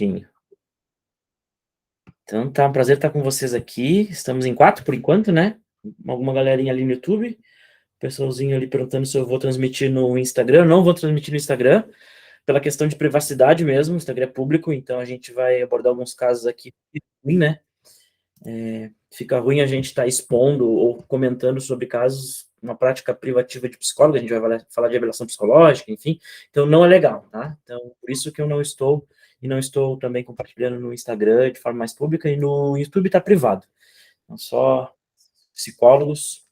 minutinho. Então, tá um prazer estar com vocês aqui. Estamos em 4 por enquanto, né? Alguma galerinha ali no YouTube. Pessoalzinho ali perguntando se eu vou transmitir no Instagram. Eu não vou transmitir no Instagram, pela questão de privacidade mesmo. O Instagram é público, então a gente vai abordar alguns casos aqui, né? Fica ruim a gente estar expondo ou comentando sobre casos, uma prática privativa de psicólogo, a gente vai falar de avaliação psicológica, enfim, então não é legal, tá? Então, por isso que eu não estou também compartilhando no Instagram de forma mais pública, e no YouTube está privado. Então, só psicólogos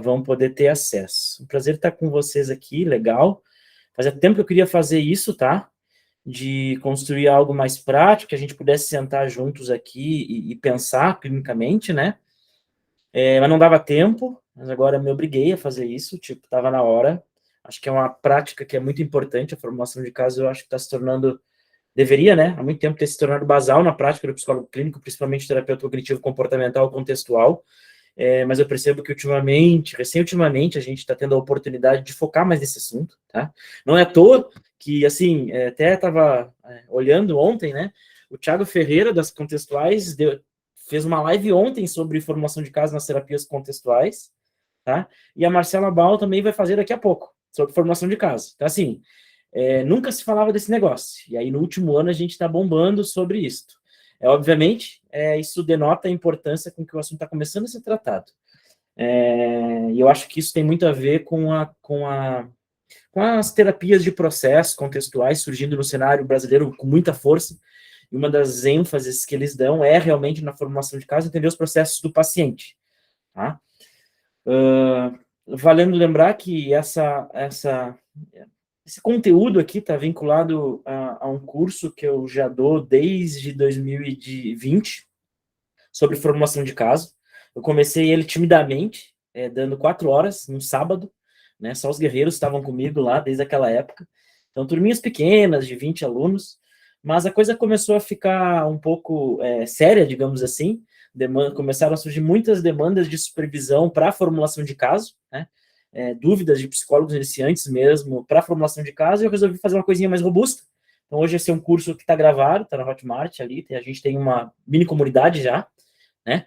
vão poder ter acesso. Um prazer estar com vocês aqui, legal. Fazia tempo que eu queria fazer isso, tá? De construir algo mais prático, que a gente pudesse sentar juntos aqui e pensar clinicamente, né? Mas não dava tempo, mas agora me obriguei a fazer isso, tipo, estava na hora. Acho que é uma prática que é muito importante, a formulação de casos, eu acho que está se tornando, deveria, né? Há muito tempo ter se tornado basal na prática do psicólogo clínico, principalmente terapeuta cognitivo comportamental contextual. Mas eu percebo que ultimamente, ultimamente, a gente está tendo a oportunidade de focar mais nesse assunto, tá? Não é à toa que, assim, até estava olhando ontem, né? O Thiago Ferreira, das Contextuais, fez uma live ontem sobre formulação de casos nas terapias contextuais, tá? E a Marcela Bal também vai fazer daqui a pouco, sobre formação de casos. Então, assim, nunca se falava desse negócio. E aí, no último ano, a gente está bombando sobre isso. Obviamente, isso denota a importância com que o assunto está começando a ser tratado. E eu acho que isso tem muito a ver com as terapias de processo contextuais surgindo no cenário brasileiro com muita força. E uma das ênfases que eles dão é realmente na formulação de casos, entender os processos do paciente. Tá? Valendo lembrar que esse conteúdo aqui está vinculado a um curso que eu já dou desde 2020, sobre formulação de caso. Eu comecei ele timidamente, dando 4 horas, num sábado, né? Só os guerreiros estavam comigo lá desde aquela época. Então, turminhas pequenas, de 20 alunos, mas a coisa começou a ficar um pouco séria, digamos assim. Começaram a surgir muitas demandas de supervisão para a formulação de caso, né? Dúvidas de psicólogos iniciantes mesmo para a formulação de caso, e eu resolvi fazer uma coisinha mais robusta. Então, hoje esse é um curso que está gravado, está na Hotmart ali, a gente tem uma mini comunidade já, né?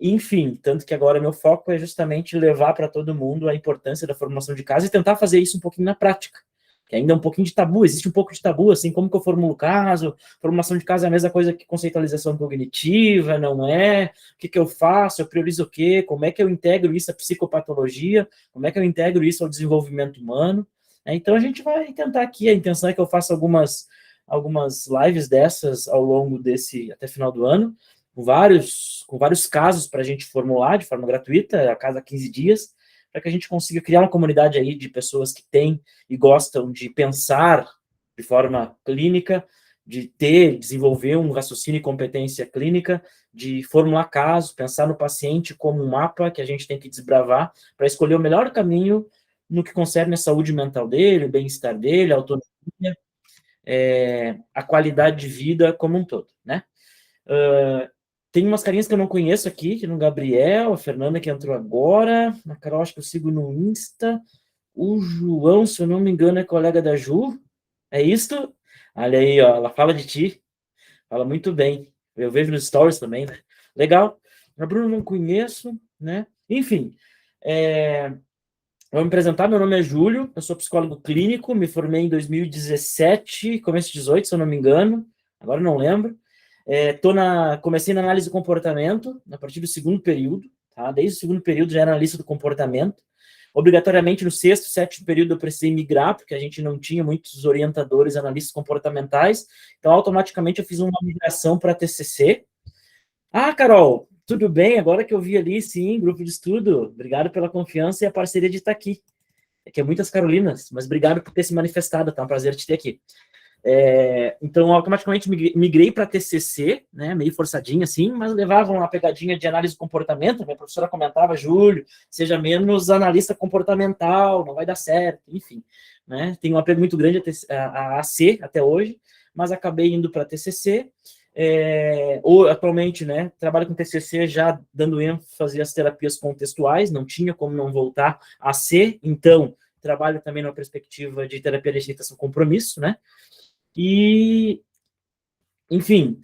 Enfim, tanto que agora meu foco é justamente levar para todo mundo a importância da formulação de caso e tentar fazer isso um pouquinho na prática, que ainda é um pouquinho de tabu, existe um pouco de tabu, assim, como que eu formulo o caso, formulação de caso é a mesma coisa que conceitualização cognitiva, não é? O que eu faço, eu priorizo o quê, como é que eu integro isso à psicopatologia, como é que eu integro isso ao desenvolvimento humano, então a gente vai tentar aqui, a intenção é que eu faça algumas lives dessas ao longo até final do ano, com vários casos para a gente formular de forma gratuita, a cada 15 dias, para que a gente consiga criar uma comunidade aí de pessoas que têm e gostam de pensar de forma clínica, de desenvolver um raciocínio e competência clínica, de formular casos, pensar no paciente como um mapa que a gente tem que desbravar para escolher o melhor caminho no que concerne a saúde mental dele, o bem-estar dele, a autonomia, a qualidade de vida como um todo, né? Tem umas carinhas que eu não conheço aqui, no Gabriel, a Fernanda que entrou agora, a Carol acho que eu sigo no Insta, o João, se eu não me engano, é colega da Ju, é isto? Olha aí, ó, ela fala de ti, fala muito bem, eu vejo nos stories também, né? Legal. A Bruna não conheço, né? Enfim, vou me apresentar, meu nome é Júlio, eu sou psicólogo clínico, me formei em 2017, começo de 18, se eu não me engano, agora não lembro. Comecei na análise do comportamento, a partir do segundo período, tá? Desde o segundo período já era analista do comportamento. Obrigatoriamente no sexto, sétimo período eu precisei migrar, porque a gente não tinha muitos orientadores analistas comportamentais, então automaticamente eu fiz uma migração para TCC. Ah, Carol, tudo bem? Agora que eu vi ali, sim, grupo de estudo, obrigado pela confiança e a parceria de estar aqui. É que é muitas Carolinas, mas obrigado por ter se manifestado, tá um prazer te ter aqui. Então, automaticamente migrei para TCC, né, meio forçadinho assim, mas levavam uma pegadinha de análise do comportamento, minha professora comentava, Júlio, seja menos analista comportamental, não vai dar certo, enfim, né, tem um apego muito grande a AC até hoje, mas acabei indo para TCC, ou atualmente, né, trabalho com TCC já dando ênfase às terapias contextuais, não tinha como não voltar a C, então trabalho também na perspectiva de terapia de aceitação compromisso, né, E, enfim,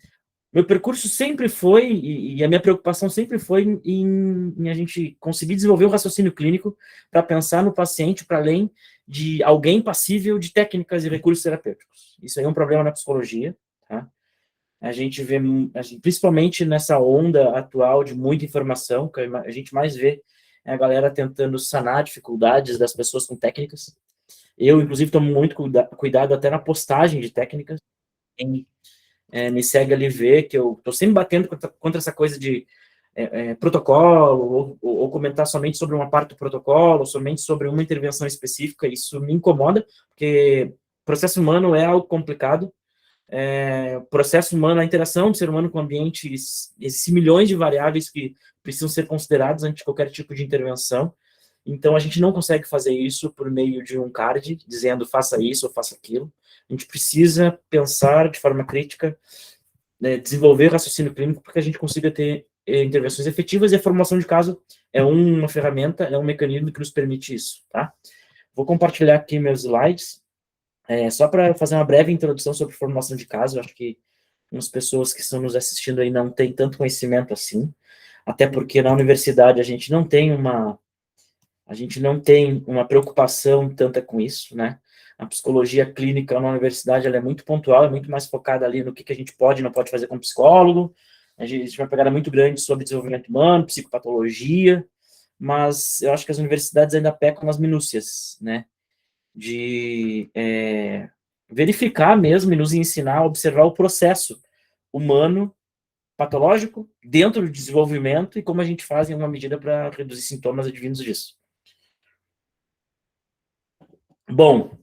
meu percurso sempre foi, e a minha preocupação sempre foi em a gente conseguir desenvolver o raciocínio clínico para pensar no paciente para além de alguém passível de técnicas e recursos terapêuticos. Isso aí é um problema na psicologia, tá? A gente vê, principalmente nessa onda atual de muita informação, que a gente mais vê é a galera tentando sanar dificuldades das pessoas com técnicas. Eu, inclusive, tomo muito cuidado até na postagem de técnicas. Quem me segue ali vê que eu estou sempre batendo contra essa coisa de protocolo, ou comentar somente sobre uma parte do protocolo, ou somente sobre uma intervenção específica. Isso me incomoda, porque o processo humano é algo complicado. O processo humano, a interação do ser humano com o ambiente, existem milhões de variáveis que precisam ser consideradas antes de qualquer tipo de intervenção. Então, a gente não consegue fazer isso por meio de um card, dizendo faça isso ou faça aquilo. A gente precisa pensar de forma crítica, né, desenvolver raciocínio clínico para que a gente consiga ter intervenções efetivas, e a formulação de caso é uma ferramenta, é um mecanismo que nos permite isso, tá? Vou compartilhar aqui meus slides, só para fazer uma breve introdução sobre formulação de caso. Eu acho que as pessoas que estão nos assistindo aí não têm tanto conhecimento assim, até porque na universidade a gente não tem uma preocupação tanta com isso, né? A psicologia clínica na universidade ela é muito pontual, é muito mais focada ali no que a gente pode e não pode fazer como psicólogo. A gente tem uma pegada muito grande sobre desenvolvimento humano, psicopatologia, mas eu acho que as universidades ainda pecam nas minúcias, né? De verificar mesmo e nos ensinar a observar o processo humano patológico dentro do desenvolvimento e como a gente faz em uma medida para reduzir sintomas advindos disso. Bom,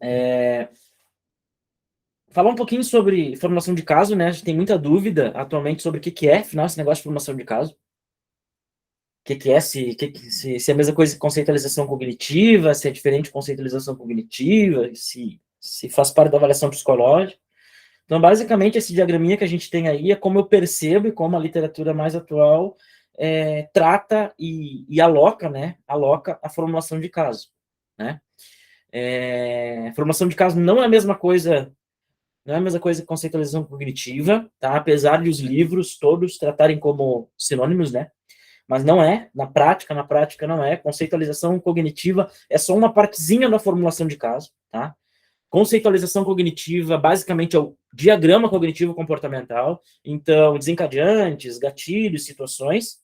falar um pouquinho sobre formulação de caso, né? A gente tem muita dúvida atualmente sobre o que é, afinal, esse negócio de formulação de caso. O que é, se é a mesma coisa que conceitualização cognitiva, se é diferente de conceitualização cognitiva, se faz parte da avaliação psicológica. Então, basicamente, esse diagraminha que a gente tem aí é como eu percebo e como a literatura mais atual trata e aloca, né? Aloca a formulação de caso, né? Formação de caso não é a mesma coisa, não é a mesma coisa que conceitualização cognitiva, tá? Apesar de os livros todos tratarem como sinônimos, né? Mas não é, na prática não é. Conceitualização cognitiva é só uma partezinha da formulação de caso, tá? Conceitualização cognitiva, basicamente, é o diagrama cognitivo comportamental. Então, desencadeantes, gatilhos, situações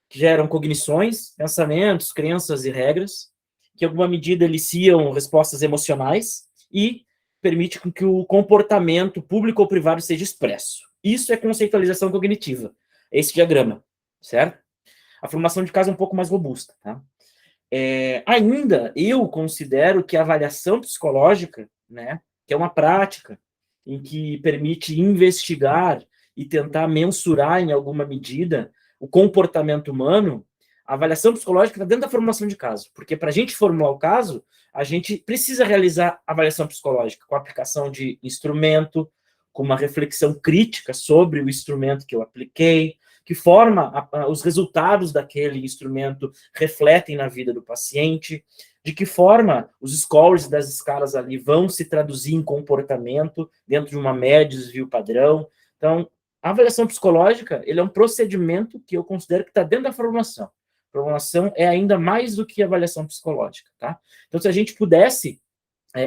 que geram cognições, pensamentos, crenças e regras, que em alguma medida eliciam respostas emocionais e permite que o comportamento público ou privado seja expresso. Isso é conceitualização cognitiva, esse diagrama, certo? A formação de caso é um pouco mais robusta, tá? Ainda, eu considero que a avaliação psicológica, né, que é uma prática em que permite investigar e tentar mensurar em alguma medida o comportamento humano, a avaliação psicológica está dentro da formulação de caso, porque para a gente formular o caso, a gente precisa realizar avaliação psicológica com a aplicação de instrumento, com uma reflexão crítica sobre o instrumento que eu apliquei, que forma os resultados daquele instrumento refletem na vida do paciente, de que forma os scores das escalas ali vão se traduzir em comportamento dentro de uma média, desvio padrão. Então, a avaliação psicológica, ele é um procedimento que eu considero que está dentro da formação. A formação é ainda mais do que a avaliação psicológica, tá? Então, se a gente pudesse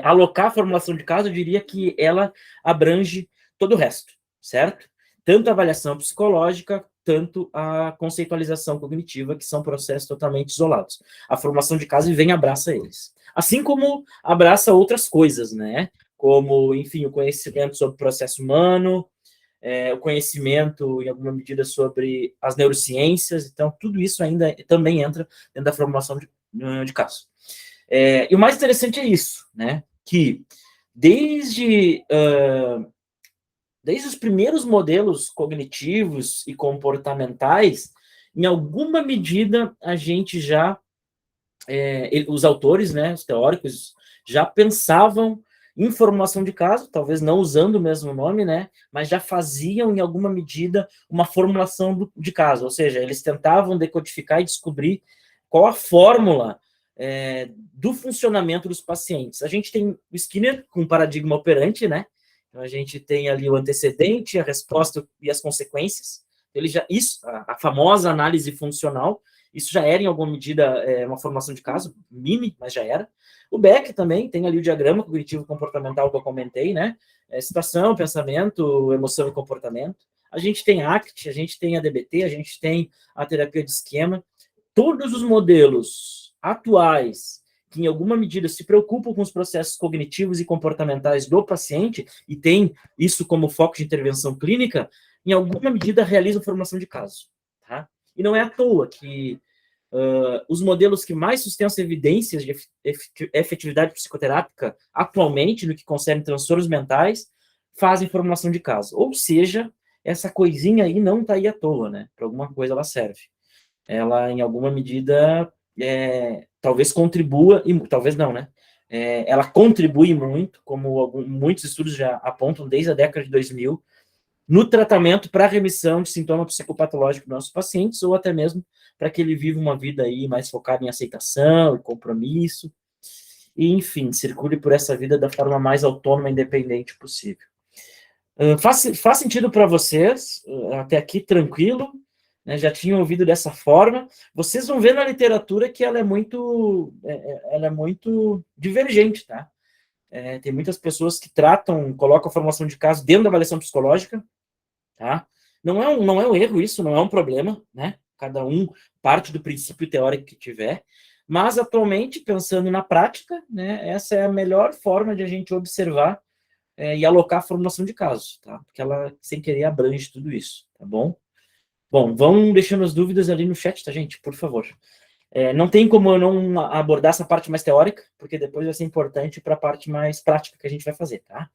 alocar a formulação de caso, eu diria que ela abrange todo o resto, certo? Tanto a avaliação psicológica, tanto a conceitualização cognitiva, que são processos totalmente isolados. A formação de caso vem e abraça eles. Assim como abraça outras coisas, né? Como, enfim, o conhecimento sobre o processo humano, o conhecimento, em alguma medida, sobre as neurociências. Então, tudo isso ainda também entra dentro da formação de caso. E o mais interessante é isso, né? Que desde os primeiros modelos cognitivos e comportamentais, em alguma medida a gente já, os autores, né, os teóricos, já pensavam em formulação de caso, talvez não usando o mesmo nome, né, mas já faziam, em alguma medida, uma formulação de caso, ou seja, eles tentavam decodificar e descobrir qual a fórmula do funcionamento dos pacientes. A gente tem o Skinner com paradigma operante, né, Então, a gente tem ali o antecedente, a resposta e as consequências. Isso, a famosa análise funcional, isso já era, em alguma medida, uma formação de caso, mini, mas já era. O Beck também tem ali o diagrama cognitivo-comportamental que eu comentei, né? Situação, pensamento, emoção e comportamento. A gente tem a ACT, a gente tem a DBT, a gente tem a terapia de esquema. Todos os modelos atuais que, em alguma medida, se preocupam com os processos cognitivos e comportamentais do paciente e tem isso como foco de intervenção clínica, em alguma medida, realizam formação de caso. Tá? E não é à toa que os modelos que mais sustentam evidências de efetividade psicoterápica atualmente, no que concerne transtornos mentais, fazem formulação de caso. Ou seja, essa coisinha aí não está aí à toa, né? Para alguma coisa ela serve. Ela, em alguma medida, talvez contribua, e talvez não, né? Ela contribui muito, como muitos estudos já apontam desde a década de 2000, no tratamento para remissão de sintoma psicopatológico dos nossos pacientes, ou até mesmo para que ele viva uma vida aí mais focada em aceitação e compromisso, e, enfim, circule por essa vida da forma mais autônoma e independente possível. Faz sentido para vocês? Até aqui, tranquilo? Né, já tinham ouvido dessa forma? Vocês vão ver na literatura que ela é muito divergente, tá? Tem muitas pessoas que colocam a formação de caso dentro da avaliação psicológica, tá? Não é um erro isso, não é um problema, né? Cada um parte do princípio teórico que tiver, mas atualmente, pensando na prática, né, essa é a melhor forma de a gente observar e alocar a formulação de casos, tá? Porque ela, sem querer, abrange tudo isso, tá bom? Bom, vão deixando as dúvidas ali no chat, tá, gente? Por favor. Não tem como eu não abordar essa parte mais teórica, porque depois vai ser importante para a parte mais prática que a gente vai fazer, tá?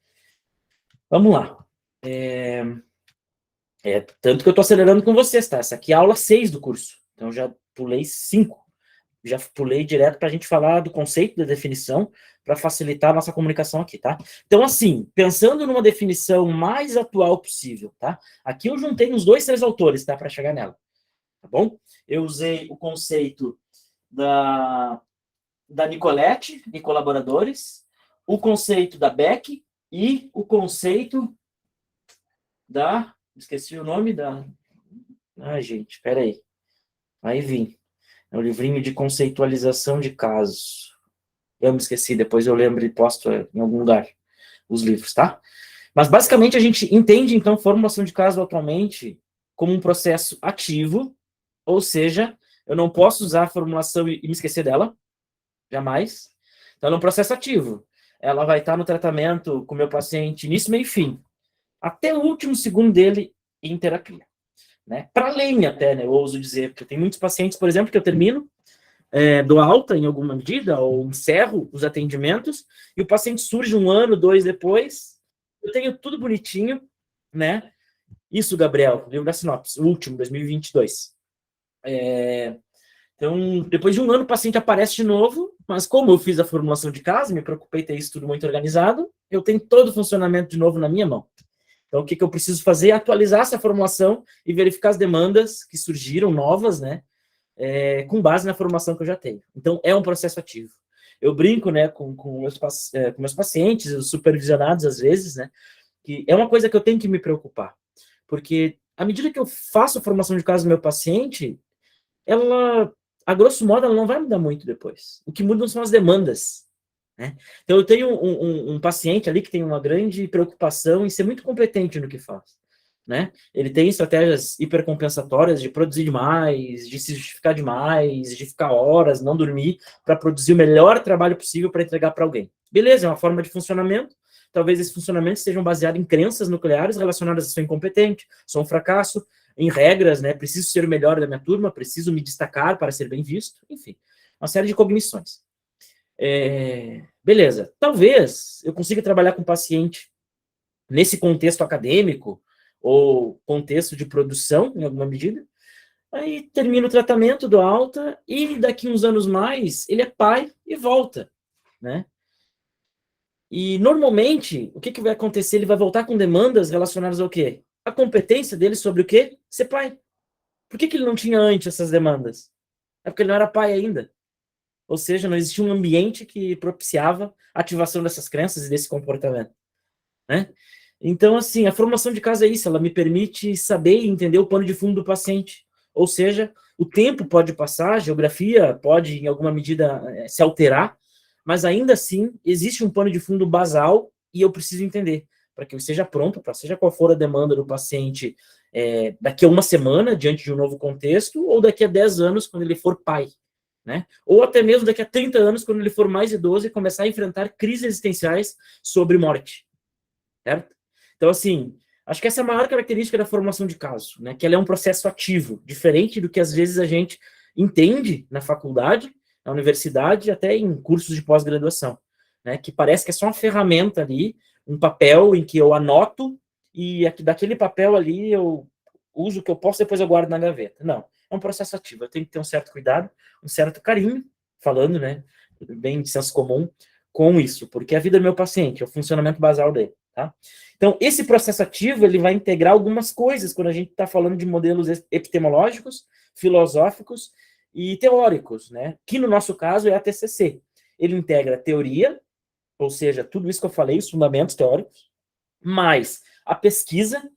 Vamos lá. Tanto que eu estou acelerando com vocês, tá? Essa aqui é a aula 6 do curso. Então, já pulei 5. Já pulei direto para a gente falar do conceito da definição, para facilitar a nossa comunicação aqui, tá? Então, assim, pensando numa definição mais atual possível, tá? Aqui eu juntei uns 2, 3 autores, tá? Para chegar nela, tá bom? Eu usei o conceito da Nicolette e colaboradores, o conceito da Beck e o conceito da... Esqueci o nome da... Ah, gente, peraí. Vai vir. É o livrinho de conceitualização de casos. Eu me esqueci, depois eu lembro e posto em algum lugar os livros, tá? Mas, basicamente, a gente entende, então, formulação de caso atualmente como um processo ativo, ou seja, eu não posso usar a formulação e me esquecer dela, jamais. Então, ela é um processo ativo. Ela vai estar no tratamento com o meu paciente início, meio e fim, até o último segundo dele em terapia. Né? Para além até, né, eu ouso dizer, porque tem muitos pacientes, por exemplo, que eu termino, dou alta em alguma medida, ou encerro os atendimentos, e o paciente surge 1 ano, 2 depois, eu tenho tudo bonitinho, né? Isso, Gabriel, livro da sinopse, o último, 2022. Então, depois de 1 ano, o paciente aparece de novo, mas como eu fiz a formulação de caso, me preocupei em ter isso tudo muito organizado, eu tenho todo o funcionamento de novo na minha mão. Então, o que eu preciso fazer é atualizar essa formulação e verificar as demandas que surgiram novas, né, com base na formação que eu já tenho. Então, é um processo ativo. Eu brinco, né, com meus pacientes, os supervisionados, às vezes, né, que é uma coisa que eu tenho que me preocupar. Porque, à medida que eu faço a formação de caso do meu paciente, ela, a grosso modo, ela não vai mudar muito depois. O que mudam são as demandas. Né? Então, eu tenho um paciente ali que tem uma grande preocupação em ser muito competente no que faz. Né? Ele tem estratégias hipercompensatórias de produzir demais, de se justificar demais, de ficar horas, não dormir, para produzir o melhor trabalho possível para entregar para alguém. Beleza, é uma forma de funcionamento. Talvez esses funcionamentos estejam baseados em crenças nucleares relacionadas a sou incompetente, sou um fracasso, em regras, né? Preciso ser o melhor da minha turma, preciso me destacar para ser bem visto, enfim, uma série de cognições. Beleza, talvez eu consiga trabalhar com o paciente nesse contexto acadêmico ou contexto de produção, em alguma medida, aí termina o tratamento, dou alta, e daqui uns anos mais, ele é pai e volta, né? E, normalmente, o que vai acontecer? Ele vai voltar com demandas relacionadas ao quê? A competência dele sobre o quê? Ser pai. Por que ele não tinha antes essas demandas? É porque ele não era pai ainda. Ou seja, não existia um ambiente que propiciava a ativação dessas crenças e desse comportamento. Né? Então, assim, a formação de caso é isso, ela me permite saber e entender o pano de fundo do paciente. Ou seja, o tempo pode passar, a geografia pode, em alguma medida, se alterar, mas ainda assim, existe um pano de fundo basal e eu preciso entender, para que eu esteja pronto, para seja qual for a demanda do paciente, daqui a uma semana, diante de um novo contexto, ou daqui a 10 anos, quando ele for pai. Né? Ou até mesmo daqui a 30 anos, quando ele for mais idoso e começar a enfrentar crises existenciais sobre morte. Certo? Então, assim, acho que essa é a maior característica da formação de caso, né? Que ela é um processo ativo, diferente do que às vezes a gente entende na faculdade, na universidade, até em cursos de pós-graduação, né? Que parece que é só uma ferramenta ali, um papel em que eu anoto e daquele papel ali eu uso o que eu posso, depois eu guardo na gaveta. Não, é um processo ativo, eu tenho que ter um certo cuidado, um certo carinho, falando, né? Bem de senso comum, com isso, porque a vida do meu paciente, é o funcionamento basal dele. Tá? Então, esse processo ativo ele vai integrar algumas coisas quando a gente está falando de modelos epistemológicos, filosóficos e teóricos, né? Que no nosso caso é a TCC. Ele integra teoria, ou seja, tudo isso que eu falei, os fundamentos teóricos, mais a pesquisa,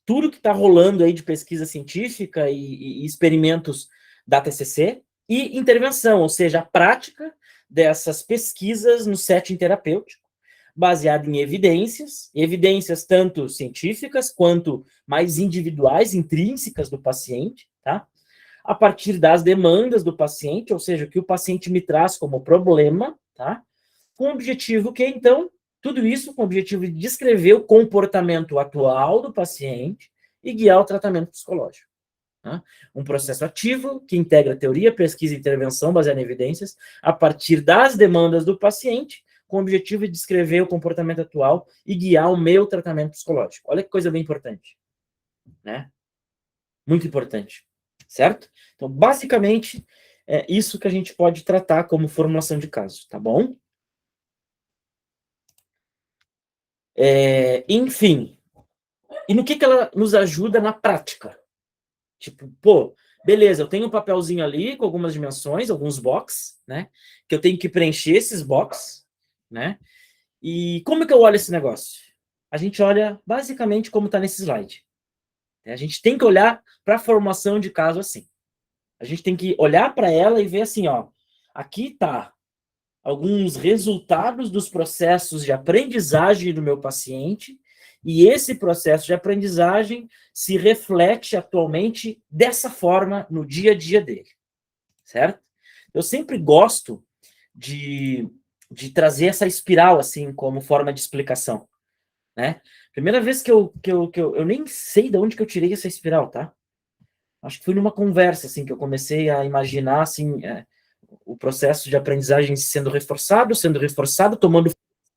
tudo que está rolando aí de pesquisa científica e experimentos da TCC, e intervenção, ou seja, a prática dessas pesquisas no setting terapêutico, baseado em evidências tanto científicas quanto mais individuais, intrínsecas do paciente, tá? A partir das demandas do paciente, ou seja, o que o paciente me traz como problema, tá? Com o objetivo que, então, tudo isso com o objetivo de descrever o comportamento atual do paciente e guiar o tratamento psicológico. Tá? Um processo ativo que integra teoria, pesquisa e intervenção baseada em evidências a partir das demandas do paciente com o objetivo de descrever o comportamento atual e guiar o meu tratamento psicológico. Olha que coisa bem importante, né? Muito importante, certo? Então, basicamente, é isso que a gente pode tratar como formulação de caso, tá bom? Enfim, e no que ela nos ajuda na prática? Tipo, pô, beleza, eu tenho um papelzinho ali com algumas dimensões, alguns boxes, né? Que eu tenho que preencher esses boxes, né? E como é que eu olho esse negócio? A gente olha basicamente como está nesse slide. A gente tem que olhar para a formação de caso assim. A gente tem que olhar para ela e ver assim, ó, aqui tá alguns resultados dos processos de aprendizagem do meu paciente, e esse processo de aprendizagem se reflete atualmente dessa forma no dia a dia dele, certo? Eu sempre gosto de trazer essa espiral, assim, como forma de explicação, né? Primeira vez que eu nem sei de onde que eu tirei essa espiral, tá? Acho que foi numa conversa, assim, que eu comecei a imaginar, assim, o processo de aprendizagem sendo reforçado,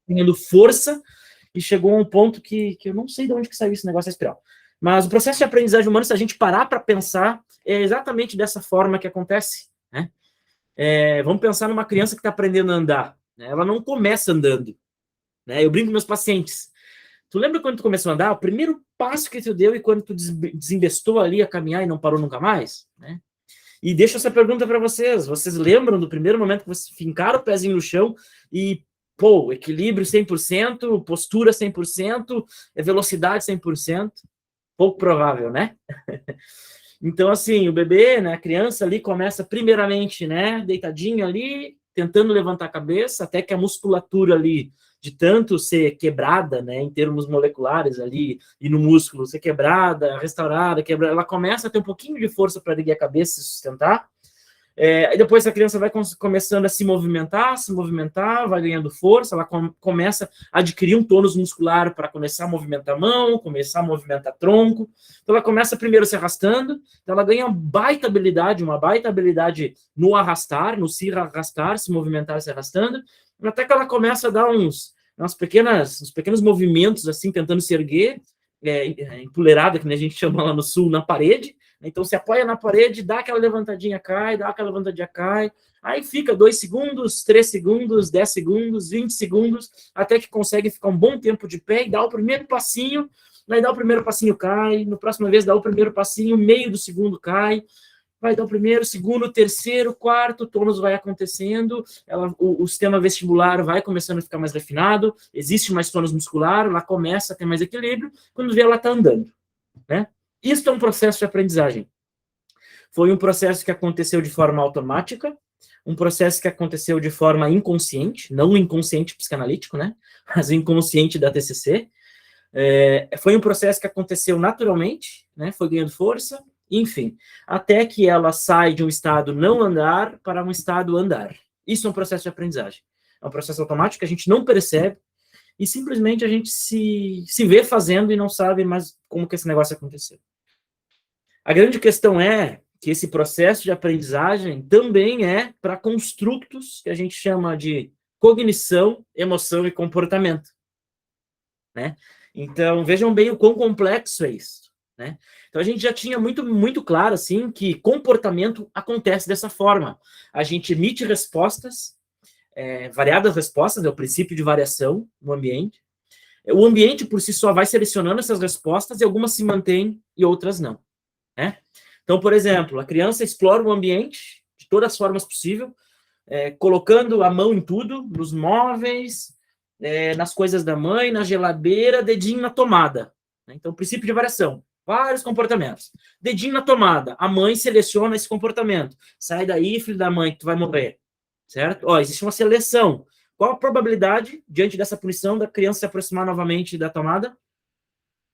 ganhando força, e chegou a um ponto que eu não sei de onde que saiu esse negócio da espiral. Mas o processo de aprendizagem humana, se a gente parar para pensar, é exatamente dessa forma que acontece, né? Vamos pensar numa criança que está aprendendo a andar, né? Ela não começa andando, né? Eu brinco com meus pacientes. Tu lembra quando tu começou a andar? O primeiro passo que tu deu e quando tu desembestou ali a caminhar e não parou nunca mais, né? E deixo essa pergunta para vocês. Vocês lembram do primeiro momento que vocês fincaram o pezinho no chão e, pô, equilíbrio 100%, postura 100%, velocidade 100%? Pouco provável, né? Então, assim, o bebê, né, a criança ali começa primeiramente, né, deitadinho ali, tentando levantar a cabeça, até que a musculatura ali, de tanto ser quebrada, né, em termos moleculares ali, e no músculo ser quebrada, restaurada, quebrada, ela começa a ter um pouquinho de força para erguer a cabeça e se sustentar. E depois a criança vai começando a se movimentar, vai ganhando força, ela começa a adquirir um tônus muscular para começar a movimentar a mão, começar a movimentar tronco. Então ela começa primeiro se arrastando, então ela ganha uma baita habilidade no arrastar, no se arrastar, se movimentar, se arrastando, até que ela começa a dar uns pequenos movimentos assim, tentando se erguer, empoleirada, que a gente chama lá no sul, na parede. Então, se apoia na parede, dá aquela levantadinha, cai, aí fica 2 segundos, 3 segundos, 10 segundos, 20 segundos, até que consegue ficar um bom tempo de pé e dá o primeiro passinho, aí dá o primeiro passinho, cai, no próxima vez dá o primeiro passinho, meio do segundo cai, vai dar o primeiro, segundo, terceiro, quarto, o tônus vai acontecendo, o sistema vestibular vai começando a ficar mais refinado, existe mais tônus muscular, ela começa a ter mais equilíbrio, quando vê ela está andando, né? Isso é um processo de aprendizagem. Foi um processo que aconteceu de forma automática, um processo que aconteceu de forma inconsciente, não o inconsciente psicanalítico, né? Mas o inconsciente da TCC. Foi um processo que aconteceu naturalmente, né? Foi ganhando força, enfim, até que ela sai de um estado não andar para um estado andar. Isso é um processo de aprendizagem. É um processo automático que a gente não percebe e simplesmente a gente se vê fazendo e não sabe mais como que esse negócio aconteceu. A grande questão é que esse processo de aprendizagem também é para construtos que a gente chama de cognição, emoção e comportamento, né? Então, vejam bem o quão complexo é isso, né? Então, a gente já tinha muito claro, assim, que comportamento acontece dessa forma. A gente emite respostas, variadas respostas, é o princípio de variação no ambiente. O ambiente, por si só, vai selecionando essas respostas e algumas se mantêm e outras não, né? Então, por exemplo, a criança explora o ambiente de todas as formas possíveis, colocando a mão em tudo, nos móveis, nas coisas da mãe, na geladeira, dedinho na tomada. Então, princípio de variação, vários comportamentos. Dedinho na tomada, a mãe seleciona esse comportamento. Sai daí, filho da mãe, que tu vai morrer. Certo? Existe uma seleção. Qual a probabilidade, diante dessa punição, da criança se aproximar novamente da tomada?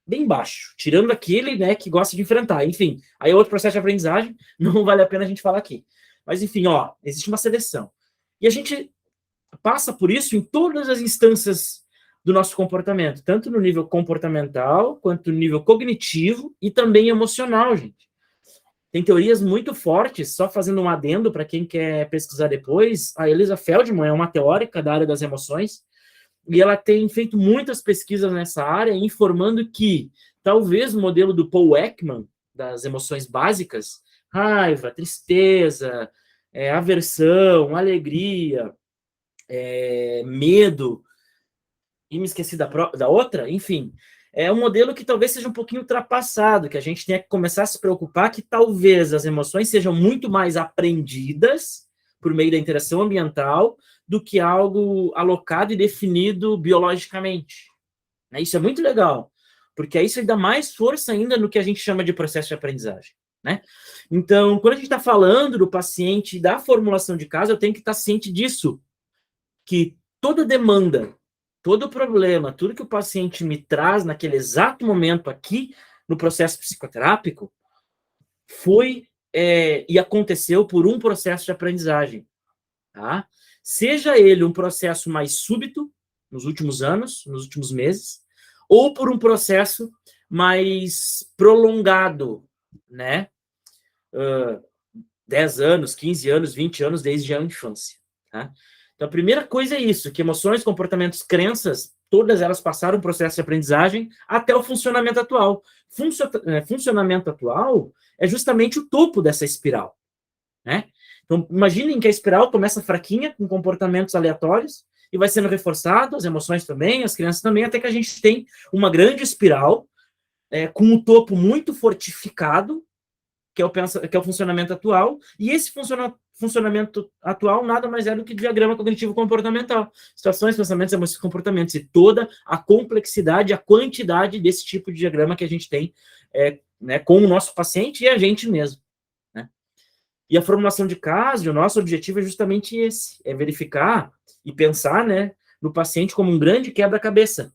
Bem baixo, tirando aquele, né, que gosta de enfrentar. Enfim, aí é outro processo de aprendizagem, não vale a pena a gente falar aqui. Mas, enfim, existe uma seleção. E a gente passa por isso em todas as instâncias do nosso comportamento, tanto no nível comportamental, quanto no nível cognitivo e também emocional, gente. Tem teorias muito fortes, só fazendo um adendo para quem quer pesquisar depois, a Elisa Feldman é uma teórica da área das emoções, e ela tem feito muitas pesquisas nessa área, informando que talvez o modelo do Paul Ekman, das emoções básicas, raiva, tristeza, aversão, alegria, medo, e me esqueci da outra, enfim, é um modelo que talvez seja um pouquinho ultrapassado, que a gente tenha que começar a se preocupar que talvez as emoções sejam muito mais aprendidas por meio da interação ambiental do que algo alocado e definido biologicamente. Isso é muito legal, porque aí isso dá mais força ainda no que a gente chama de processo de aprendizagem, né? Então, quando a gente está falando do paciente, da formulação de caso, eu tenho que estar ciente disso, que toda demanda, todo problema, tudo que o paciente me traz naquele exato momento aqui no processo psicoterápico foi e aconteceu por um processo de aprendizagem, tá? Seja ele um processo mais súbito, nos últimos anos, nos últimos meses, ou por um processo mais prolongado, né? 10 anos, 15 anos, 20 anos, desde a infância, tá? Então, a primeira coisa é isso, que emoções, comportamentos, crenças, todas elas passaram um processo de aprendizagem até o funcionamento atual. Funcionamento atual é justamente o topo dessa espiral, né? Então, imaginem que a espiral começa fraquinha, com comportamentos aleatórios, e vai sendo reforçado, as emoções também, as crianças também, até que a gente tem uma grande espiral, com o topo muito fortificado, que é o funcionamento atual, e esse funcionamento atual nada mais é do que diagrama cognitivo comportamental. Situações, pensamentos, emoções e comportamentos, e toda a complexidade, a quantidade desse tipo de diagrama que a gente tem né, com o nosso paciente e a gente mesmo. Né? E a formulação de caso, o nosso objetivo é justamente esse, é verificar e pensar, né, no paciente como um grande quebra-cabeça,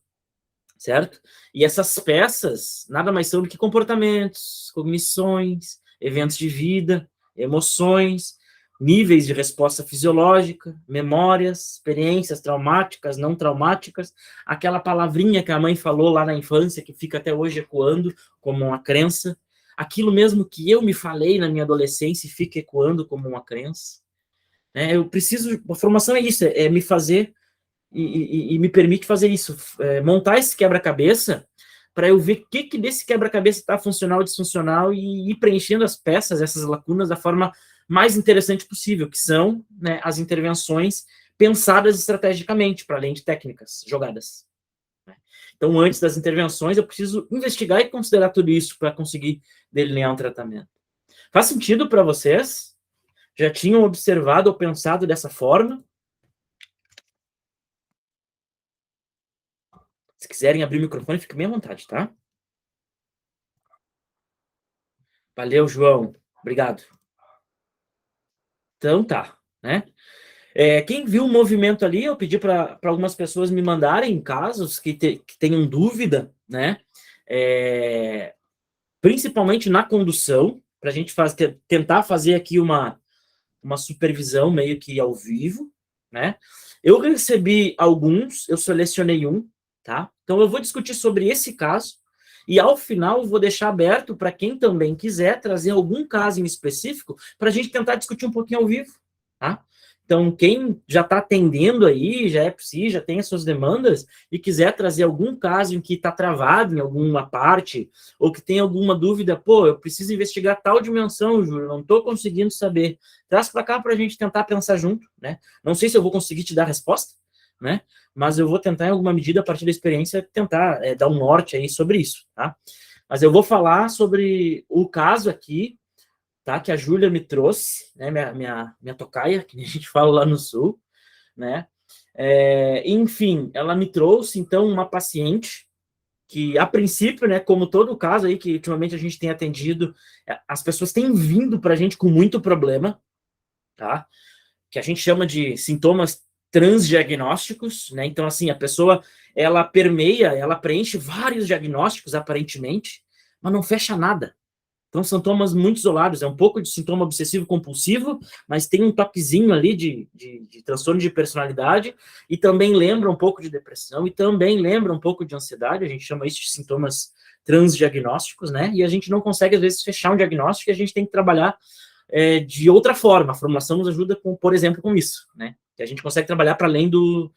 certo? E essas peças nada mais são do que comportamentos, cognições, eventos de vida, emoções, níveis de resposta fisiológica, memórias, experiências traumáticas, não traumáticas, aquela palavrinha que a mãe falou lá na infância, que fica até hoje ecoando como uma crença, aquilo mesmo que eu me falei na minha adolescência e fica ecoando como uma crença. Eu preciso, a formação é isso, é me fazer e me permite fazer isso, montar esse quebra-cabeça para eu ver o que desse quebra-cabeça está funcional ou disfuncional e ir preenchendo as peças, essas lacunas, da forma mais interessante possível, que são, né, as intervenções pensadas estrategicamente, para além de técnicas jogadas. Então, antes das intervenções, eu preciso investigar e considerar tudo isso para conseguir delinear um tratamento. Faz sentido para vocês? Já tinham observado ou pensado dessa forma? Se quiserem abrir o microfone, fique bem à vontade, tá? Valeu, João. Obrigado. Então tá, né? Quem viu o movimento ali, eu pedi para algumas pessoas me mandarem casos que tenham dúvida, né? Principalmente na condução, para a gente tentar fazer aqui uma supervisão meio que ao vivo, né? Eu recebi alguns, eu selecionei um, tá? Então eu vou discutir sobre esse caso e ao final eu vou deixar aberto para quem também quiser trazer algum caso em específico para a gente tentar discutir um pouquinho ao vivo, tá? Então, quem já está atendendo aí, já é psi, já tem as suas demandas, e quiser trazer algum caso em que está travado em alguma parte, ou que tem alguma dúvida, pô, eu preciso investigar tal dimensão, Júlio, não estou conseguindo saber. Traz para cá para a gente tentar pensar junto, né? Não sei se eu vou conseguir te dar a resposta, né? Mas eu vou tentar, em alguma medida, a partir da experiência, tentar dar um norte aí sobre isso, tá? Mas eu vou falar sobre o caso aqui, tá? Que a Júlia me trouxe, né? Minha tocaia, que a gente fala lá no Sul, né? Enfim, ela me trouxe, então, uma paciente que, a princípio, né, como todo o caso aí que ultimamente a gente tem atendido, as pessoas têm vindo para a gente com muito problema, tá? Que a gente chama de sintomas transdiagnósticos, né? Então, assim, a pessoa, ela permeia, ela preenche vários diagnósticos, aparentemente, mas não fecha nada. Então, sintomas muito isolados, é um pouco de sintoma obsessivo-compulsivo, mas tem um toquezinho ali de transtorno de personalidade, e também lembra um pouco de depressão, e também lembra um pouco de ansiedade, a gente chama isso de sintomas transdiagnósticos, né? E a gente não consegue, às vezes, fechar um diagnóstico, e a gente tem que trabalhar de outra forma. A formulação nos ajuda, por exemplo, com isso, né? Que a gente consegue trabalhar para além do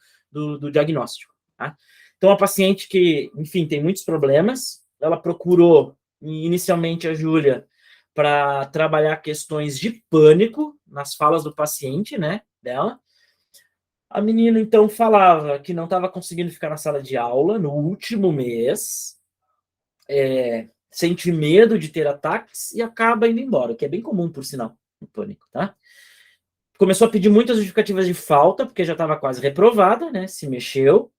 diagnóstico, tá? Então, a paciente que, enfim, tem muitos problemas, ela procurou inicialmente a Júlia para trabalhar questões de pânico nas falas do paciente, né, dela. A menina, então, falava que não estava conseguindo ficar na sala de aula no último mês, sente medo de ter ataques e acaba indo embora, o que é bem comum, por sinal, no pânico, tá? Começou a pedir muitas justificativas de falta, porque já estava quase reprovada, né, se mexeu,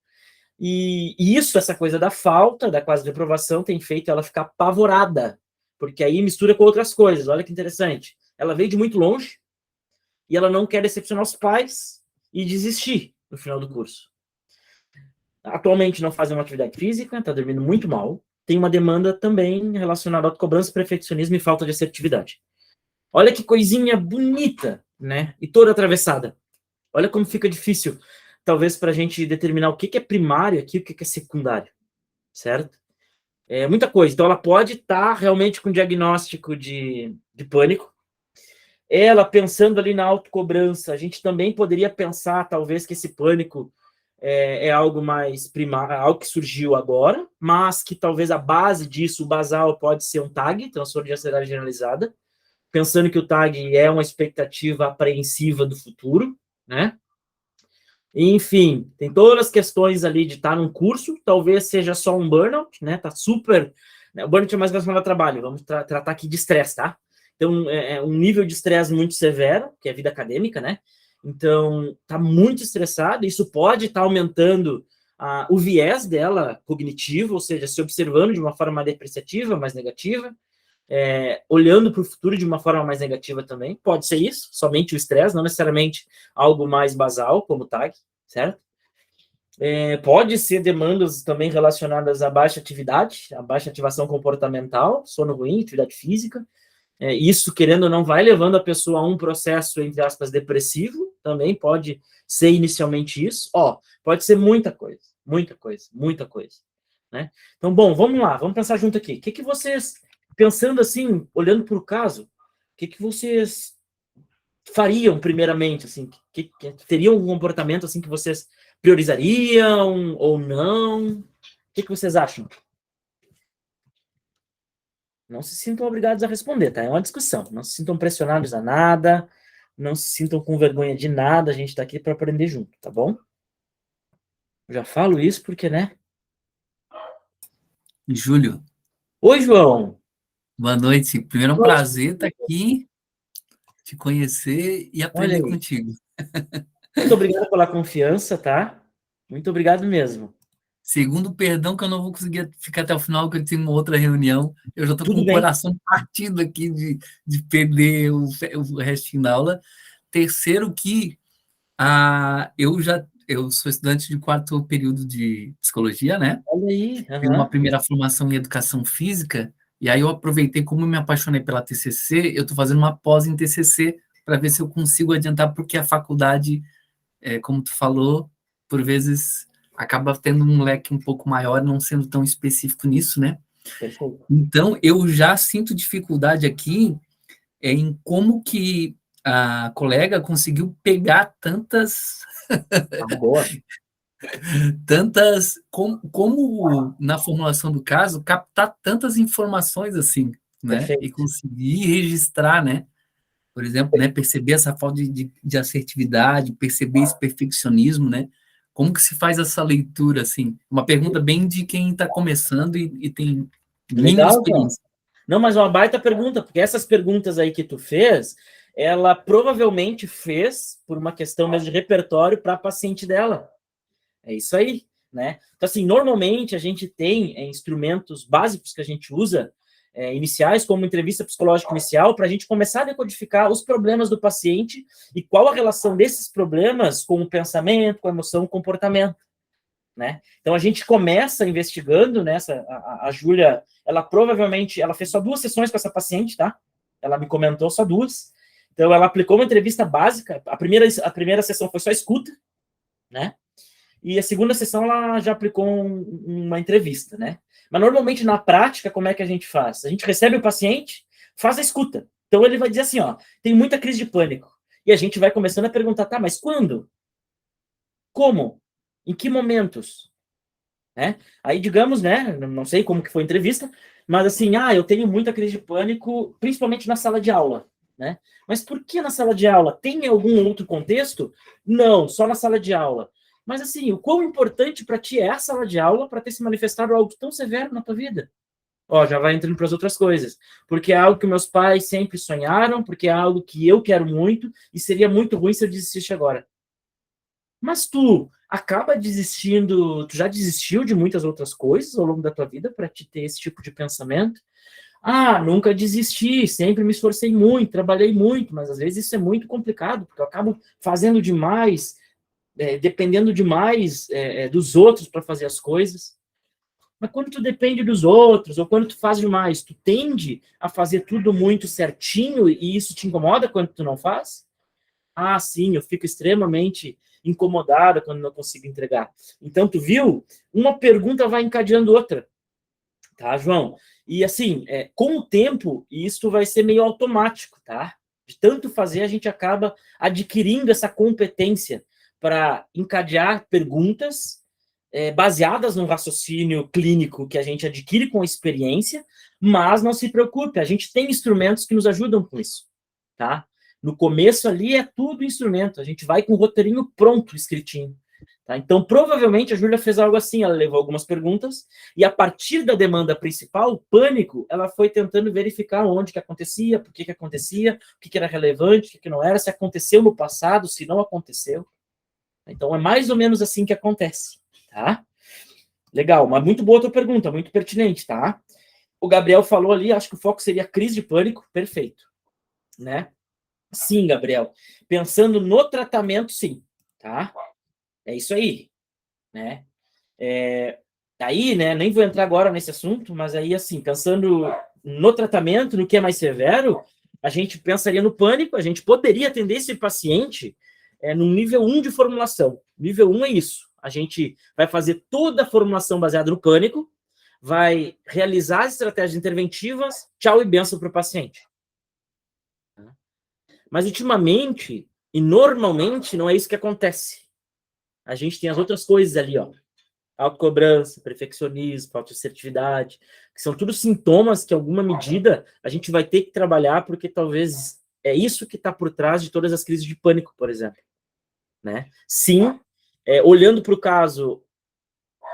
e isso, essa coisa da falta, da quase reprovação, tem feito ela ficar apavorada, porque aí mistura com outras coisas. Olha que interessante. Ela veio de muito longe e ela não quer decepcionar os pais e desistir no final do curso. Atualmente não faz uma atividade física, está dormindo muito mal. Tem uma demanda também relacionada a autocobrança, perfeccionismo e falta de assertividade. Olha que coisinha bonita, né? E toda atravessada. Olha como fica difícil, talvez, para a gente determinar o que é primário aqui e o que é secundário, certo? Muita coisa. Então, ela pode estar realmente com diagnóstico de pânico. Ela, pensando ali na autocobrança, a gente também poderia pensar, talvez, que esse pânico é algo mais primário, algo que surgiu agora, mas que talvez a base disso, o basal, pode ser um TAG, transtorno de ansiedade generalizada, pensando que o TAG é uma expectativa apreensiva do futuro, né? Enfim, tem todas as questões ali de estar num curso, talvez seja só um burnout, né? Tá super. Né? O burnout é mais relacionado ao trabalho, vamos tratar aqui de estresse, tá? Então, é um nível de estresse muito severo, que é a vida acadêmica, né? Então, tá muito estressado, isso pode estar aumentando o viés dela cognitivo, ou seja, se observando de uma forma mais depreciativa, mais negativa, olhando para o futuro de uma forma mais negativa também. Pode ser isso, somente o estresse, não necessariamente algo mais basal, como o TAG, certo? Pode ser demandas também relacionadas à baixa atividade, à baixa ativação comportamental, sono ruim, atividade física. Isso, querendo ou não, vai levando a pessoa a um processo, entre aspas, depressivo, também pode ser inicialmente isso. Pode ser muita coisa, muita coisa, muita coisa. Né? Então, bom, vamos lá, vamos pensar junto aqui. O que vocês, pensando assim, olhando para o caso, o que vocês fariam primeiramente, assim, que teriam um comportamento assim que vocês priorizariam ou não? O que vocês acham? Não se sintam obrigados a responder, tá? É uma discussão. Não se sintam pressionados a nada, não se sintam com vergonha de nada, a gente tá aqui para aprender junto, tá bom? Eu já falo isso porque, né? Júlio. Oi, João. Boa noite. Primeiro é um prazer estar aqui, te conhecer e Olha aprender aí. contigo. Muito obrigado pela confiança, tá? Muito obrigado mesmo. Segundo, perdão que eu não vou conseguir ficar até o final, que eu tenho uma outra reunião. Eu já estou com Tudo o bem. coração partido aqui de perder o restinho da aula. Terceiro, que eu sou estudante de quarto período de psicologia, né? Olha aí. Tenho uma Aham. primeira formação em educação física, e aí eu aproveitei, como eu me apaixonei pela TCC, eu estou fazendo uma pós em TCC para ver se eu consigo adiantar, porque a faculdade, como tu falou, por vezes acaba tendo um leque um pouco maior, não sendo tão específico nisso, né? Perfeito. Então, eu já sinto dificuldade aqui em como que a colega conseguiu pegar Ah, boa. como na formulação do caso, captar tantas informações assim, né? E Perfeito. conseguir registrar, né? Por exemplo, né? Perceber essa falta de assertividade, perceber esse perfeccionismo, né? Como que se faz essa leitura, assim? Uma pergunta bem de quem está começando e tem mínima Legal, João. experiência. Não, mas uma baita pergunta, porque essas perguntas aí que tu fez, ela provavelmente fez por uma questão mesmo de repertório para a paciente dela. É isso aí, né? Então, assim, normalmente a gente tem instrumentos básicos que a gente usa, iniciais, como entrevista psicológica inicial, para a gente começar a decodificar os problemas do paciente e qual a relação desses problemas com o pensamento, com a emoção, com o comportamento, né? Então, a gente começa investigando, né? A Júlia, ela provavelmente, ela fez só 2 sessões com essa paciente, tá? Ela me comentou só 2. Então, ela aplicou uma entrevista básica. A primeira sessão foi só escuta, né? E a segunda sessão ela já aplicou uma entrevista, né? Mas normalmente na prática, como é que a gente faz? A gente recebe o paciente, faz a escuta. Então ele vai dizer assim, ó, tem muita crise de pânico. E a gente vai começando a perguntar, tá, mas quando? Como? Em que momentos? Né? Aí, digamos, né, não sei como que foi a entrevista, mas assim, eu tenho muita crise de pânico, principalmente na sala de aula, né? Mas por que na sala de aula? Tem algum outro contexto? Não, só na sala de aula. Mas assim, o quão importante para ti é a sala de aula para ter se manifestado algo tão severo na tua vida? Ó, já vai entrando para as outras coisas. Porque é algo que meus pais sempre sonharam, porque é algo que eu quero muito e seria muito ruim se eu desistisse agora. Mas tu acaba desistindo, tu já desistiu de muitas outras coisas ao longo da tua vida para te ter esse tipo de pensamento? Nunca desisti, sempre me esforcei muito, trabalhei muito, mas às vezes isso é muito complicado, porque eu acabo fazendo demais, dependendo demais dos outros para fazer as coisas. Mas quando tu depende dos outros, ou quando tu faz demais, tu tende a fazer tudo muito certinho e isso te incomoda quando tu não faz? Sim, eu fico extremamente incomodada quando não consigo entregar. Então, tu viu? Uma pergunta vai encadeando outra, tá, João? E assim, com o tempo, isso vai ser meio automático, tá? De tanto fazer, a gente acaba adquirindo essa competência para encadear perguntas baseadas num raciocínio clínico que a gente adquire com a experiência, mas não se preocupe, a gente tem instrumentos que nos ajudam com isso, tá? No começo ali é tudo instrumento, a gente vai com o roteirinho pronto, escritinho. Tá? Então, provavelmente a Júlia fez algo assim, ela levou algumas perguntas, e a partir da demanda principal, o pânico, ela foi tentando verificar onde que acontecia, por que acontecia, o que era relevante, o que não era, se aconteceu no passado, se não aconteceu. Então, é mais ou menos assim que acontece, tá? Legal, mas muito boa a tua pergunta, muito pertinente, tá? O Gabriel falou ali, acho que o foco seria crise de pânico, perfeito, né? Sim, Gabriel. Pensando no tratamento, sim, tá? É isso aí, né? Aí, né, nem vou entrar agora nesse assunto, mas aí, assim, pensando no tratamento, no que é mais severo, a gente pensaria no pânico, a gente poderia atender esse paciente no nível 1 de formulação. Nível 1 é isso. A gente vai fazer toda a formulação baseada no pânico, vai realizar as estratégias interventivas, tchau e benção para o paciente. Mas ultimamente, e normalmente, não é isso que acontece. A gente tem as outras coisas ali, ó. Autocobrança, perfeccionismo, falta de assertividade, que são tudo sintomas que, em alguma medida, a gente vai ter que trabalhar, porque talvez é isso que está por trás de todas as crises de pânico, por exemplo. Né? Sim, olhando para o caso,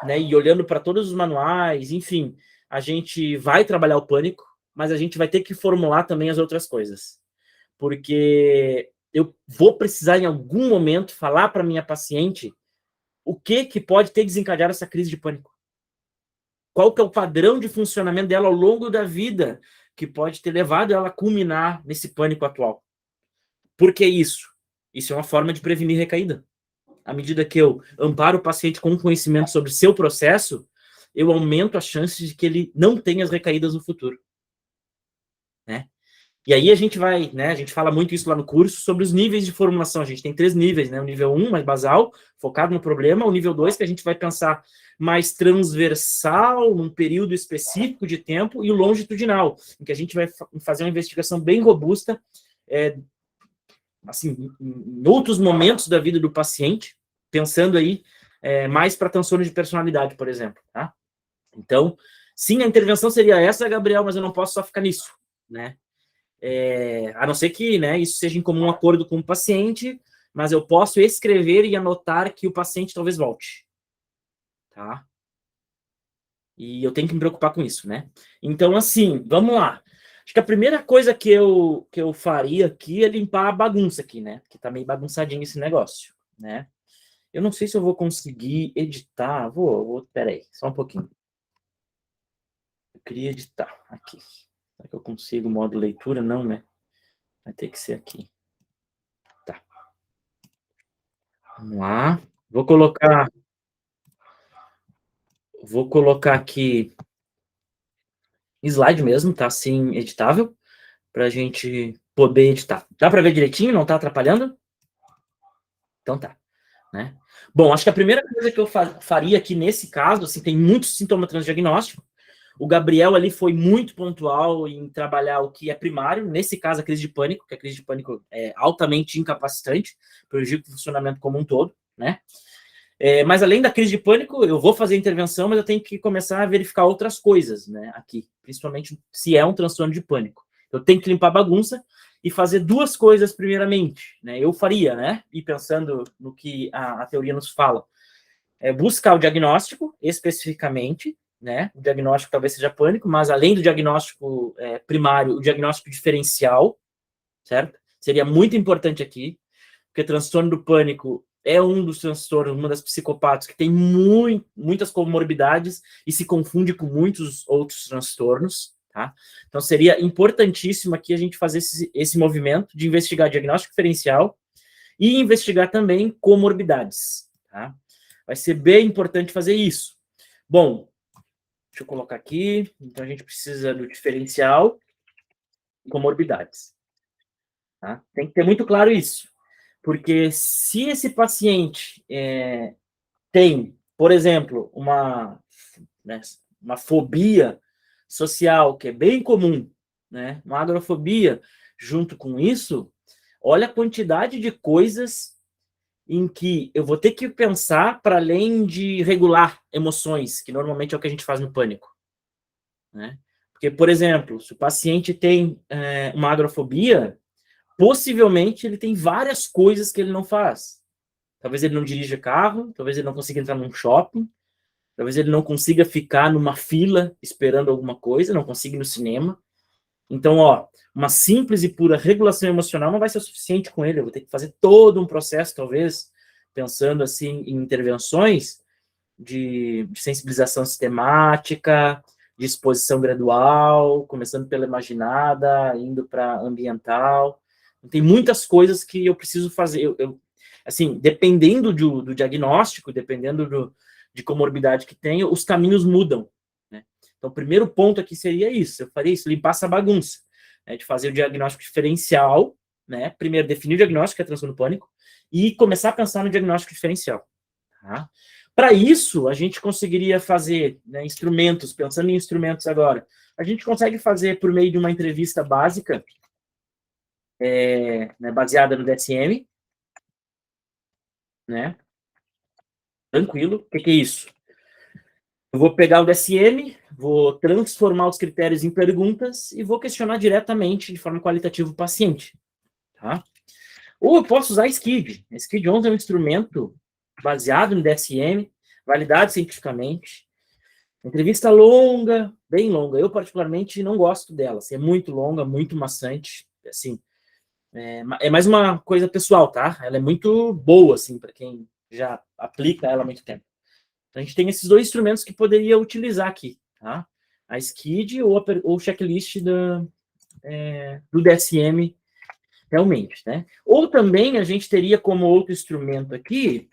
né, e olhando para todos os manuais, enfim, a gente vai trabalhar o pânico, mas a gente vai ter que formular também as outras coisas. Porque eu vou precisar, em algum momento, falar para minha paciente o que pode ter desencadeado essa crise de pânico. Qual que é o padrão de funcionamento dela ao longo da vida que pode ter levado ela a culminar nesse pânico atual. Por que isso? Isso é uma forma de prevenir recaída. À medida que eu amparo o paciente com conhecimento sobre seu processo, eu aumento as chances de que ele não tenha as recaídas no futuro. Né? E aí a gente vai, né, a gente fala muito isso lá no curso, sobre os níveis de formulação. A gente tem 3 níveis, né? O nível 1, mais basal, focado no problema. O nível 2, que a gente vai pensar mais transversal, num período específico de tempo. E o longitudinal, em que a gente vai fazer uma investigação bem robusta, assim, em outros momentos da vida do paciente, pensando aí mais para transtorno de personalidade, por exemplo. Tá? Então, sim, a intervenção seria essa, Gabriel, mas eu não posso só ficar nisso, né? A não ser que, né, isso seja em comum acordo com o paciente, mas eu posso escrever e anotar que o paciente talvez volte. Tá? E eu tenho que me preocupar com isso, né? Então, assim, vamos lá. Acho que a primeira coisa que eu faria aqui é limpar a bagunça aqui, né? Porque tá meio bagunçadinho esse negócio, né? Eu não sei se eu vou conseguir editar. Peraí, só um pouquinho. Eu queria editar aqui. Será que eu consigo modo leitura? Não, né? Vai ter que ser aqui. Tá. Vamos lá. Vou colocar aqui slide mesmo, tá? Assim, editável, pra gente poder editar. Dá pra ver direitinho? Não tá atrapalhando? Então tá, né? Bom, acho que a primeira coisa que eu faria aqui nesse caso, assim, tem muitos sintomas transdiagnósticos. O Gabriel ali foi muito pontual em trabalhar o que é primário, nesse caso a crise de pânico, que a crise de pânico é altamente incapacitante, prejudica o funcionamento como um todo, né? Mas além da crise de pânico, eu vou fazer intervenção, mas eu tenho que começar a verificar outras coisas, né, aqui, principalmente se é um transtorno de pânico. Eu tenho que limpar a bagunça e fazer 2 coisas primeiramente, né, eu faria, né, e pensando no que a teoria nos fala, buscar o diagnóstico especificamente, né, o diagnóstico talvez seja pânico, mas além do diagnóstico primário, o diagnóstico diferencial, certo? Seria muito importante aqui, porque transtorno do pânico é um dos transtornos, uma das psicopatas que tem muitas comorbidades e se confunde com muitos outros transtornos, tá? Então, seria importantíssimo aqui a gente fazer esse movimento de investigar diagnóstico diferencial e investigar também comorbidades, tá? Vai ser bem importante fazer isso. Bom, deixa eu colocar aqui. Então, a gente precisa do diferencial e comorbidades. Tá? Tem que ter muito claro isso. Porque se esse paciente tem, por exemplo, uma fobia social, que é bem comum, né? Uma agorafobia, junto com isso, olha a quantidade de coisas em que eu vou ter que pensar para além de regular emoções, que normalmente é o que a gente faz no pânico. Né? Porque, por exemplo, se o paciente tem uma agorafobia, possivelmente ele tem várias coisas que ele não faz. Talvez ele não dirija carro, talvez ele não consiga entrar num shopping, talvez ele não consiga ficar numa fila esperando alguma coisa, não consiga ir no cinema. Então, uma simples e pura regulação emocional não vai ser o suficiente com ele. Eu vou ter que fazer todo um processo, talvez, pensando assim em intervenções de sensibilização sistemática, de exposição gradual, começando pela imaginada, indo para ambiental. Tem muitas coisas que eu preciso fazer. Assim, dependendo do diagnóstico, dependendo de comorbidade que tenho, os caminhos mudam. Né? Então, o primeiro ponto aqui seria isso. Eu faria isso, limpar essa bagunça. Né? De fazer o diagnóstico diferencial, né? Primeiro, definir o diagnóstico, que é transtorno do pânico, e começar a pensar no diagnóstico diferencial. Tá? Para isso, a gente conseguiria fazer instrumentos, pensando em instrumentos agora, a gente consegue fazer por meio de uma entrevista básica, baseada no DSM, né? Tranquilo. O que é isso? Eu vou pegar o DSM, vou transformar os critérios em perguntas e vou questionar diretamente, de forma qualitativa, o paciente. Tá? Ou eu posso usar SKID. A SKID 11 é um instrumento baseado no DSM, validado cientificamente. Entrevista longa, bem longa. Eu, particularmente, não gosto dela. Assim, é muito longa, muito maçante. Assim, é mais uma coisa pessoal, tá? Ela é muito boa, assim, para quem já aplica ela há muito tempo. Então, a gente tem esses dois instrumentos que poderia utilizar aqui, tá? A SKID ou o checklist do DSM, realmente, né? Ou também a gente teria como outro instrumento aqui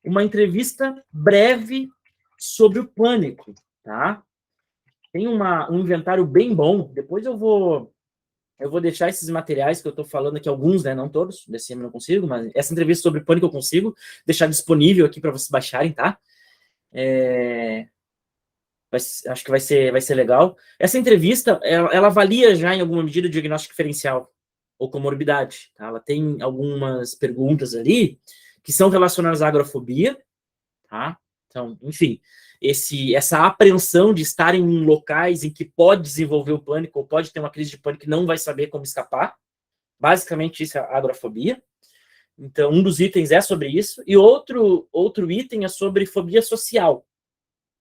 uma entrevista breve sobre o pânico, tá? Tem um inventário bem bom. Depois eu vou deixar esses materiais que eu estou falando aqui, alguns, né? Não todos, desse ano eu não consigo, mas essa entrevista sobre pânico eu consigo deixar disponível aqui para vocês baixarem, tá? Acho que vai ser legal. Essa entrevista, ela avalia já em alguma medida o diagnóstico diferencial ou comorbidade, tá? Ela tem algumas perguntas ali que são relacionadas à agrofobia, tá? Então, enfim, essa apreensão de estar em locais em que pode desenvolver o pânico ou pode ter uma crise de pânico e não vai saber como escapar. Basicamente, isso é a agrofobia. Então, um dos itens é sobre isso. E outro item é sobre fobia social,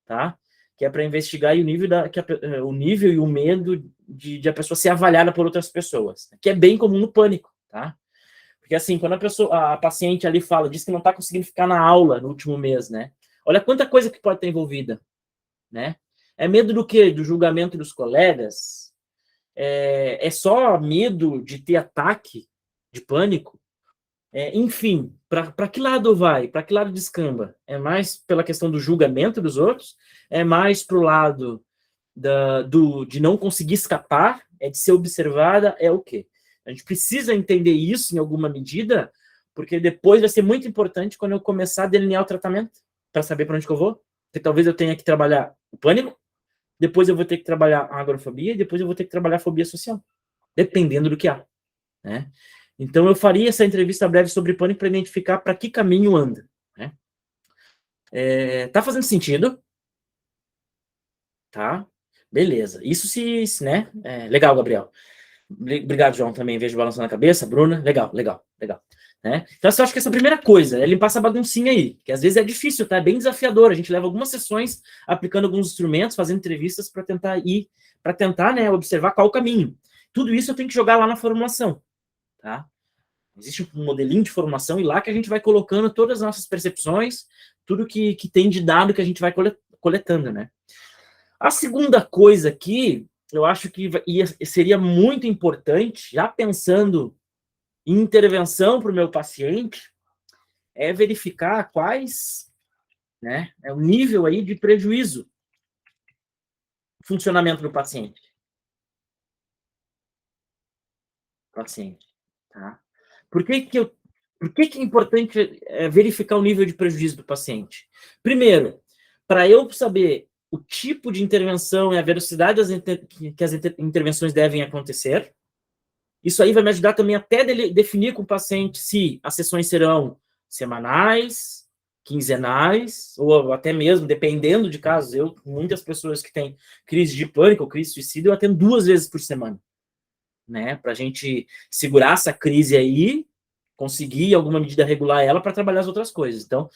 tá? Que é para investigar o nível e o medo de a pessoa ser avaliada por outras pessoas, que é bem comum no pânico, tá? Porque assim, quando a paciente ali diz que não está conseguindo ficar na aula no último mês, né? Olha quanta coisa que pode estar envolvida, né? É medo do quê? Do julgamento dos colegas? É só medo de ter ataque de pânico? Enfim, para que lado vai? Para que lado descamba? É mais pela questão do julgamento dos outros? É mais para o lado de não conseguir escapar? É de ser observada? É o quê? A gente precisa entender isso em alguma medida, porque depois vai ser muito importante quando eu começar a delinear o tratamento, para saber para onde que eu vou. Porque talvez eu tenha que trabalhar o pânico, depois eu vou ter que trabalhar a agrofobia, e depois eu vou ter que trabalhar a fobia social, dependendo do que há, né? Então eu faria essa entrevista breve sobre pânico para identificar para que caminho anda, né? Tá fazendo sentido? Tá? Beleza. Isso né? Legal, Gabriel. Obrigado, João, também. Vejo balançando a cabeça. Bruna, legal. Né? Então, eu acho que essa é a primeira coisa, é limpar essa baguncinha aí, que às vezes é difícil, tá? É bem desafiador. A gente leva algumas sessões aplicando alguns instrumentos, fazendo entrevistas para tentar, né, observar qual o caminho. Tudo isso eu tenho que jogar lá na formulação, tá? Existe um modelinho de formulação e lá que a gente vai colocando todas as nossas percepções, tudo que tem de dado que a gente vai coletando, né? A segunda coisa aqui, eu acho que seria muito importante, já pensando em intervenção para o meu paciente, é verificar quais, né, é o nível aí de prejuízo no funcionamento do paciente. Tá? Por que é importante verificar o nível de prejuízo do paciente? Primeiro, para eu saber o tipo de intervenção e a velocidade que as intervenções devem acontecer. Isso aí vai me ajudar também até definir com o paciente se as sessões serão semanais, quinzenais, ou até mesmo, dependendo de casos. Muitas pessoas que têm crise de pânico ou crise de suicídio, eu atendo 2 vezes por semana, né? Para a gente segurar essa crise aí, conseguir, em alguma medida, regular ela para trabalhar as outras coisas. Então,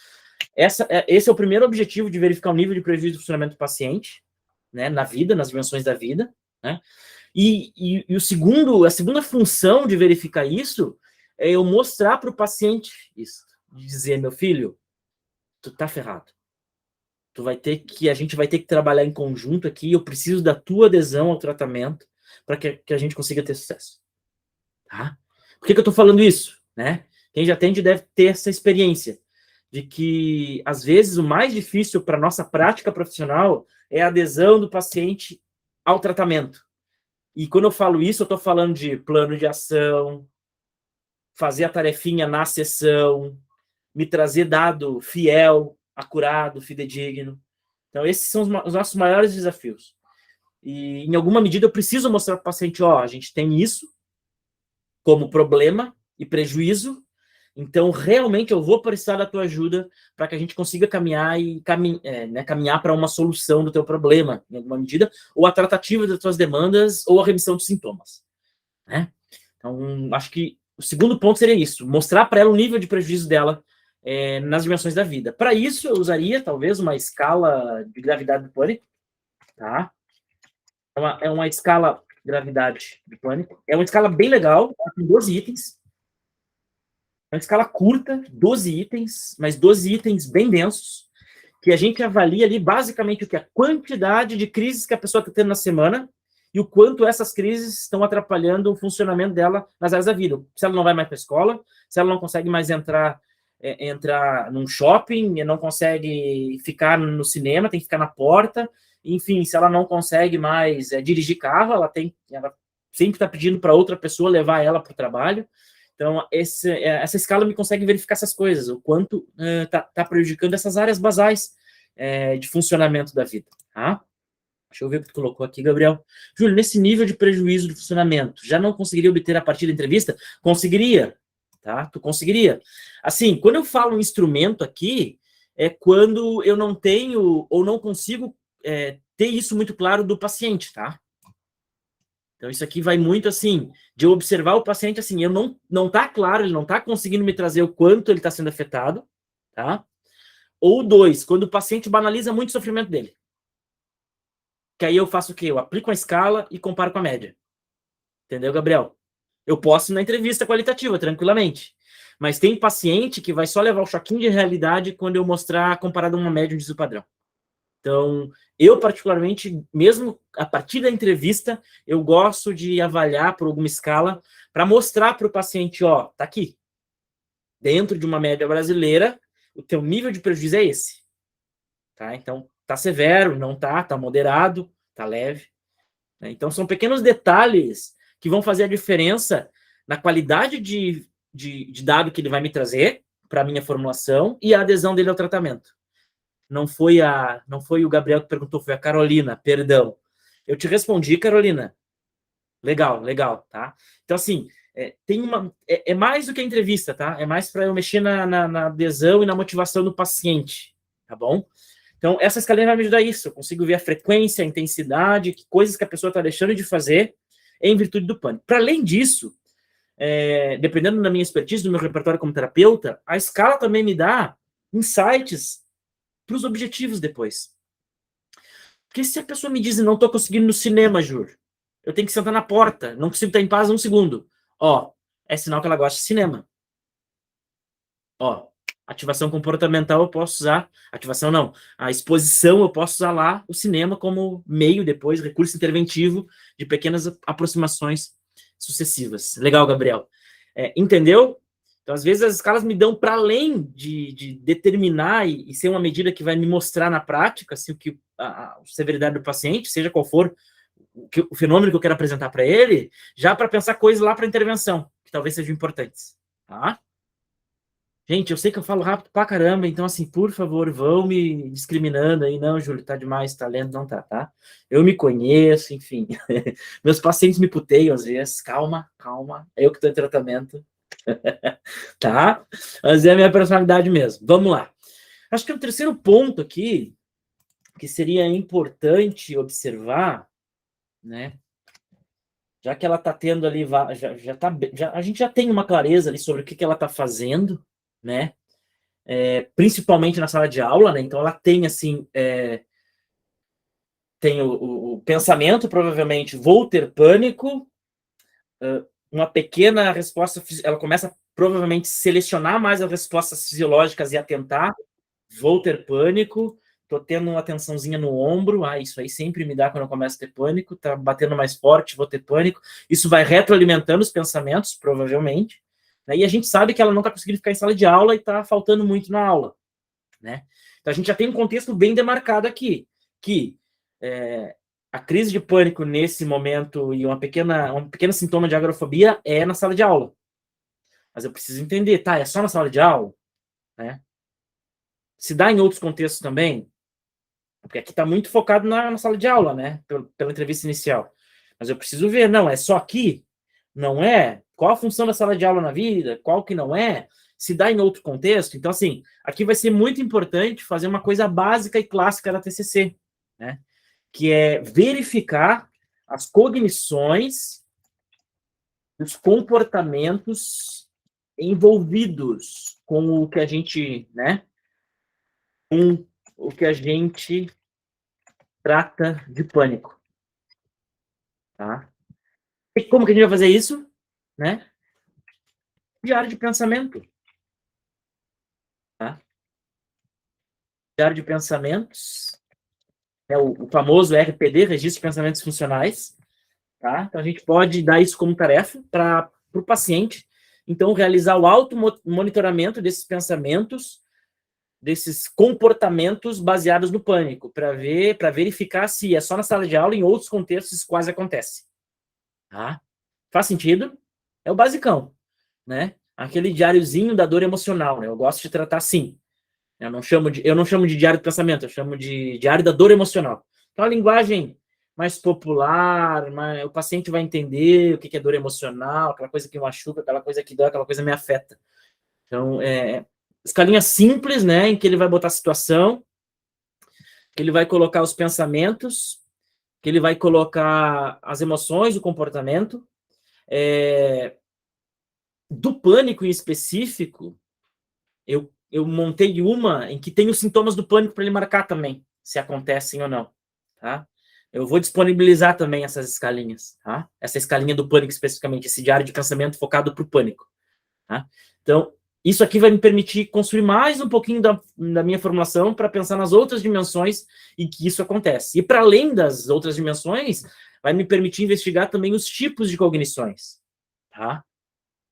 esse é o primeiro objetivo de verificar o nível de prejuízo do funcionamento do paciente, né, na vida, nas dimensões da vida, né? E a segunda função de verificar isso é eu mostrar para o paciente isso, de dizer, meu filho, tu tá ferrado. A gente vai ter que trabalhar em conjunto aqui, eu preciso da tua adesão ao tratamento para que a gente consiga ter sucesso. Tá? Por que eu estou falando isso? Né? Quem já atende deve ter essa experiência de que, às vezes, o mais difícil para a nossa prática profissional é a adesão do paciente ao tratamento. E quando eu falo isso, eu estou falando de plano de ação, fazer a tarefinha na sessão, me trazer dado fiel, acurado, fidedigno. Então, esses são os nossos maiores desafios. E, em alguma medida, eu preciso mostrar para o paciente, a gente tem isso como problema e prejuízo, então, realmente, eu vou precisar da tua ajuda para que a gente consiga caminhar para uma solução do teu problema, em alguma medida, ou a tratativa das tuas demandas, ou a remissão dos sintomas. Né? Então, acho que o segundo ponto seria isso, mostrar para ela o nível de prejuízo dela nas dimensões da vida. Para isso, eu usaria, talvez, uma escala de gravidade do pânico, tá? É uma escala gravidade de pânico. É uma escala bem legal, tem 12 itens. É uma escala curta, 12 itens, mas 12 itens bem densos, que a gente avalia ali basicamente o que é a quantidade de crises que a pessoa está tendo na semana e o quanto essas crises estão atrapalhando o funcionamento dela nas áreas da vida. Se ela não vai mais para a escola, se ela não consegue mais entrar num shopping, não consegue ficar no cinema, tem que ficar na porta, enfim, se ela não consegue mais dirigir carro, ela sempre está pedindo para outra pessoa levar ela para o trabalho. Então, essa escala me consegue verificar essas coisas, o quanto está prejudicando essas áreas basais de funcionamento da vida. Tá? Deixa eu ver o que tu colocou aqui, Gabriel. Júlio, nesse nível de prejuízo do funcionamento, já não conseguiria obter a partir da entrevista? Conseguiria, tá? Tu conseguiria. Assim, quando eu falo um instrumento aqui, é quando eu não tenho ou não consigo ter isso muito claro do paciente, tá? Então, isso aqui vai muito, assim, de eu observar o paciente, assim, eu não tá claro, ele não tá conseguindo me trazer o quanto ele está sendo afetado, tá? Ou 2, quando o paciente banaliza muito o sofrimento dele. Que aí eu faço o quê? Eu aplico a escala e comparo com a média. Entendeu, Gabriel? Eu posso na entrevista qualitativa, tranquilamente. Mas tem paciente que vai só levar o choquinho de realidade quando eu mostrar comparado a uma média de padrão. Então, eu particularmente, mesmo a partir da entrevista, eu gosto de avaliar por alguma escala para mostrar para o paciente, ó, tá aqui. Dentro de uma média brasileira, o teu nível de prejuízo é esse. Tá? Então, tá severo, não tá moderado, tá leve. Né? Então, são pequenos detalhes que vão fazer a diferença na qualidade de dado que ele vai me trazer para a minha formulação e a adesão dele ao tratamento. Não foi o Gabriel que perguntou, foi a Carolina, perdão. Eu te respondi, Carolina. Legal, tá? Então, assim, é mais do que a entrevista, tá? É mais para eu mexer na adesão e na motivação do paciente, tá bom? Então, essa escalinha vai me ajudar isso. Eu consigo ver a frequência, a intensidade, que coisas que a pessoa está deixando de fazer em virtude do pânico. Para além disso, dependendo da minha expertise, do meu repertório como terapeuta, a escala também me dá insights para os objetivos depois. Porque se a pessoa me diz, não estou conseguindo ir no cinema, Júlio, eu tenho que sentar na porta, não consigo estar em paz um segundo. Ó, é sinal que ela gosta de cinema. Ó, ativação comportamental eu posso usar, ativação não, a exposição eu posso usar lá o cinema como meio depois, recurso interventivo de pequenas aproximações sucessivas. Legal, Gabriel. Entendeu? Então, às vezes, as escalas me dão para além de determinar e ser uma medida que vai me mostrar na prática assim, a severidade do paciente, seja qual for o fenômeno que eu quero apresentar para ele, já para pensar coisas lá para intervenção, que talvez sejam importantes. Tá? Gente, eu sei que eu falo rápido pra caramba, então, assim, por favor, vão me discriminando aí. Não, Júlio, tá demais, tá lendo, não tá? Eu me conheço, enfim. Meus pacientes me puteiam às vezes. Calma. É eu que tô em tratamento. Tá? Mas é a minha personalidade mesmo. Vamos lá. Acho que o terceiro ponto aqui, que seria importante observar, né? Já que ela tá tendo ali, a gente já tem uma clareza ali sobre o que ela tá fazendo, né? Principalmente na sala de aula, né? Então ela tem assim, tem o pensamento, provavelmente vou ter pânico, uma pequena resposta, ela começa provavelmente selecionar mais as respostas fisiológicas e atentar, vou ter pânico, tô tendo uma tensãozinha no ombro, isso aí sempre me dá quando eu começo a ter pânico, tá batendo mais forte, vou ter pânico, isso vai retroalimentando os pensamentos, provavelmente, né? E a gente sabe que ela não está conseguindo ficar em sala de aula e está faltando muito na aula, né? Então a gente já tem um contexto bem demarcado aqui, que a crise de pânico nesse momento e um pequeno sintoma de agorafobia é na sala de aula. Mas eu preciso entender, tá, é só na sala de aula? Né? Se dá em outros contextos também? Porque aqui está muito focado na sala de aula, né? Pela entrevista inicial. Mas eu preciso ver, não, é só aqui? Não é? Qual a função da sala de aula na vida? Qual que não é? Se dá em outro contexto? Então, assim, aqui vai ser muito importante fazer uma coisa básica e clássica da TCC, né? Que é verificar as cognições, os comportamentos envolvidos com o que a gente, né? Com o que a gente trata de pânico. tá? E como que a gente vai fazer isso? Né? Diário de pensamento. Tá? Diário de pensamentos. É o famoso RPD, Registro de Pensamentos Funcionais. Tá? Então, a gente pode dar isso como tarefa para o paciente. Então, realizar o auto-monitoramento desses pensamentos, desses comportamentos baseados no pânico, para verificar se é só na sala de aula, em outros contextos, isso quase acontece. Tá? Faz sentido? É o basicão, né? Aquele diáriozinho da dor emocional, né? Eu gosto de tratar assim. Eu não chamo de diário do pensamento, eu chamo de diário da dor emocional. Então, a linguagem mais popular, o paciente vai entender o que é dor emocional, aquela coisa que machuca, aquela coisa que dói, aquela coisa que me afeta. Então, escalinha simples, né, em que ele vai botar a situação, que ele vai colocar os pensamentos, que ele vai colocar as emoções, o comportamento. Do pânico em específico, eu montei uma em que tem os sintomas do pânico para ele marcar também, se acontecem ou não, tá? Eu vou disponibilizar também essas escalinhas, tá? Essa escalinha do pânico especificamente, esse diário de pensamento focado para o pânico, tá? Então, isso aqui vai me permitir construir mais um pouquinho da minha formulação para pensar nas outras dimensões em que isso acontece. E para além das outras dimensões, vai me permitir investigar também os tipos de cognições, tá?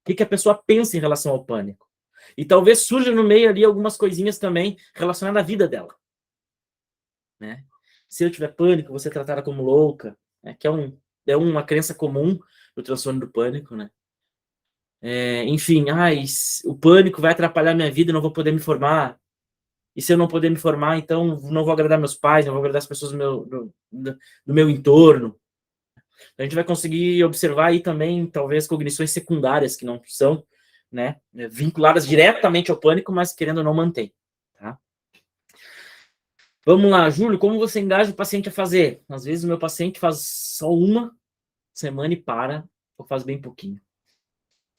O que a pessoa pensa em relação ao pânico. E talvez surja no meio ali algumas coisinhas também relacionadas à vida dela. Né? Se eu tiver pânico, vou ser tratada como louca, né? Que é uma crença comum do transtorno do pânico, né? Enfim, o pânico vai atrapalhar minha vida, não vou poder me formar. E se eu não poder me formar, então não vou agradar meus pais, não vou agradar as pessoas do meu entorno. A gente vai conseguir observar aí também, talvez, cognições secundárias que não são, né, vinculadas diretamente ao pânico, mas querendo ou não mantém. Tá? Vamos lá, Júlio, como você engaja o paciente a fazer? Às vezes o meu paciente faz só uma semana e para, ou faz bem pouquinho.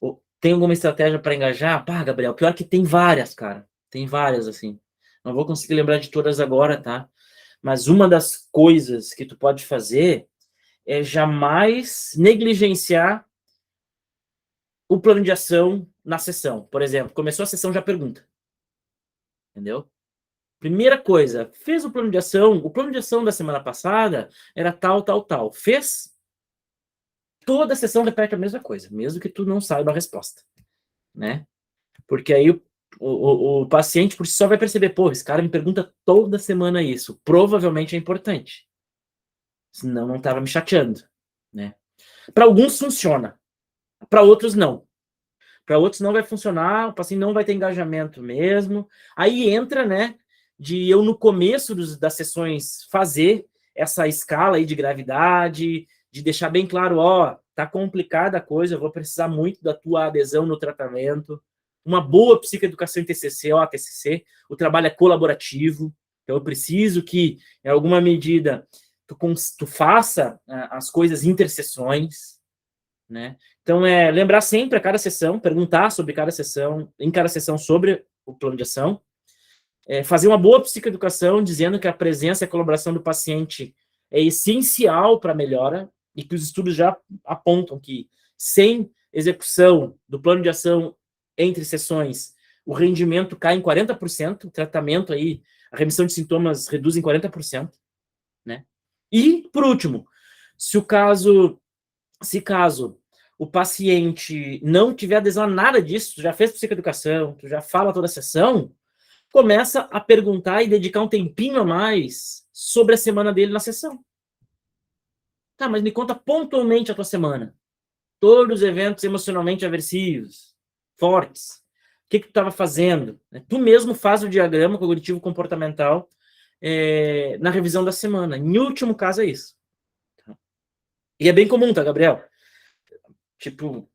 Ou tem alguma estratégia para engajar? Pá, Gabriel, pior que tem várias, cara. Tem várias, assim. Não vou conseguir lembrar de todas agora, tá? Mas uma das coisas que tu pode fazer é jamais negligenciar o plano de ação na sessão. Por exemplo, começou a sessão, já pergunta. Entendeu? Primeira coisa, fez o plano de ação da semana passada era tal, tal, tal. Fez? Toda a sessão repete a mesma coisa, mesmo que tu não saiba a resposta, né? Porque aí o paciente por si só vai perceber, pô, esse cara me pergunta toda semana isso. Provavelmente é importante. Senão não estava me chateando, né? Para alguns funciona, para outros não. Para outros não vai funcionar, o paciente não vai ter engajamento mesmo. Aí entra, né, de eu no começo das sessões fazer essa escala aí de gravidade, de deixar bem claro, ó, tá complicada a coisa, eu vou precisar muito da tua adesão no tratamento. Uma boa psicoeducação em TCC, ó, TCC, o trabalho é colaborativo, então eu preciso que, em alguma medida, tu faça as coisas intersessões, né? Então, lembrar sempre a cada sessão, perguntar sobre cada sessão, em cada sessão sobre o plano de ação, fazer uma boa psicoeducação, dizendo que a presença e a colaboração do paciente é essencial para a melhora e que os estudos já apontam que sem execução do plano de ação entre sessões, o rendimento cai em 40%, o tratamento aí, a remissão de sintomas reduz em 40%, né? E, por último, se caso o paciente não tiver adesão a nada disso, tu já fez psicoeducação, tu já fala toda a sessão, começa a perguntar e dedicar um tempinho a mais sobre a semana dele na sessão. Tá, mas me conta pontualmente a tua semana. Todos os eventos emocionalmente aversivos, fortes. O que tu estava fazendo? Tu mesmo faz o diagrama cognitivo comportamental na revisão da semana. Em último caso é isso. E é bem comum, tá, Gabriel? Tipo,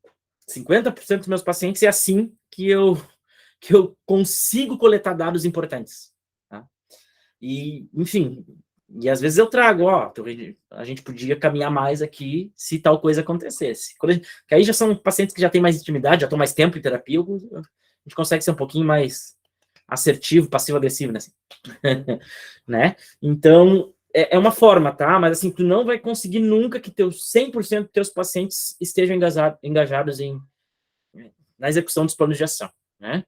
50% dos meus pacientes é assim que eu consigo coletar dados importantes. Tá? E, enfim, e às vezes eu trago, ó, a gente podia caminhar mais aqui se tal coisa acontecesse. Que aí já são pacientes que já têm mais intimidade, já estão mais tempo em terapia, a gente consegue ser um pouquinho mais assertivo, passivo-agressivo, né? Né? Então, é uma forma, tá? Mas assim, tu não vai conseguir nunca que teus 100% dos teus pacientes estejam engajados na execução dos planos de ação, né?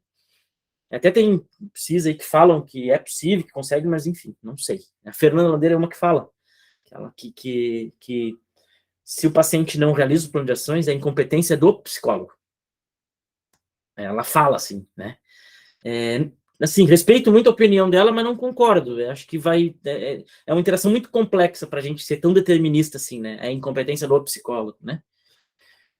Até tem precisa aí que falam que é possível, que consegue, mas enfim, não sei. A Fernanda Landeira é uma que fala que se o paciente não realiza o plano de ações, é incompetência do psicólogo. Ela fala assim, né? Assim, respeito muito a opinião dela, mas não concordo. Eu acho que é uma interação muito complexa para a gente ser tão determinista assim, né? É a incompetência do psicólogo, né?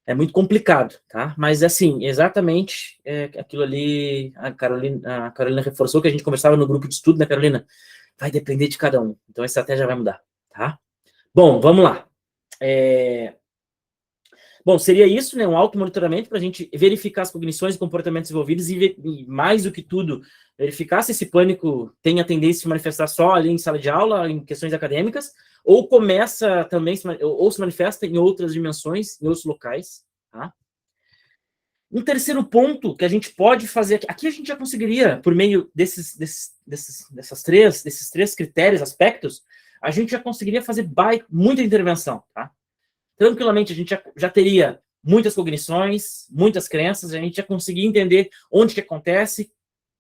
É muito complicado, tá? Mas, assim, exatamente aquilo ali, a Carolina reforçou que a gente conversava no grupo de estudo, né, Carolina? Vai depender de cada um. Então, a estratégia vai mudar, tá? Bom, vamos lá. Bom, seria isso, né? Um automonitoramento para a gente verificar as cognições e comportamentos envolvidos e, mais do que tudo, verificar se esse pânico tem a tendência de se manifestar só ali em sala de aula, em questões acadêmicas, ou começa também, ou se manifesta em outras dimensões, em outros locais, tá? Um terceiro ponto que a gente pode fazer aqui a gente já conseguiria, por meio desses três critérios, aspectos, a gente já conseguiria fazer muita intervenção, tá? Tranquilamente a gente já teria muitas cognições, muitas crenças, a gente já conseguia entender onde que acontece,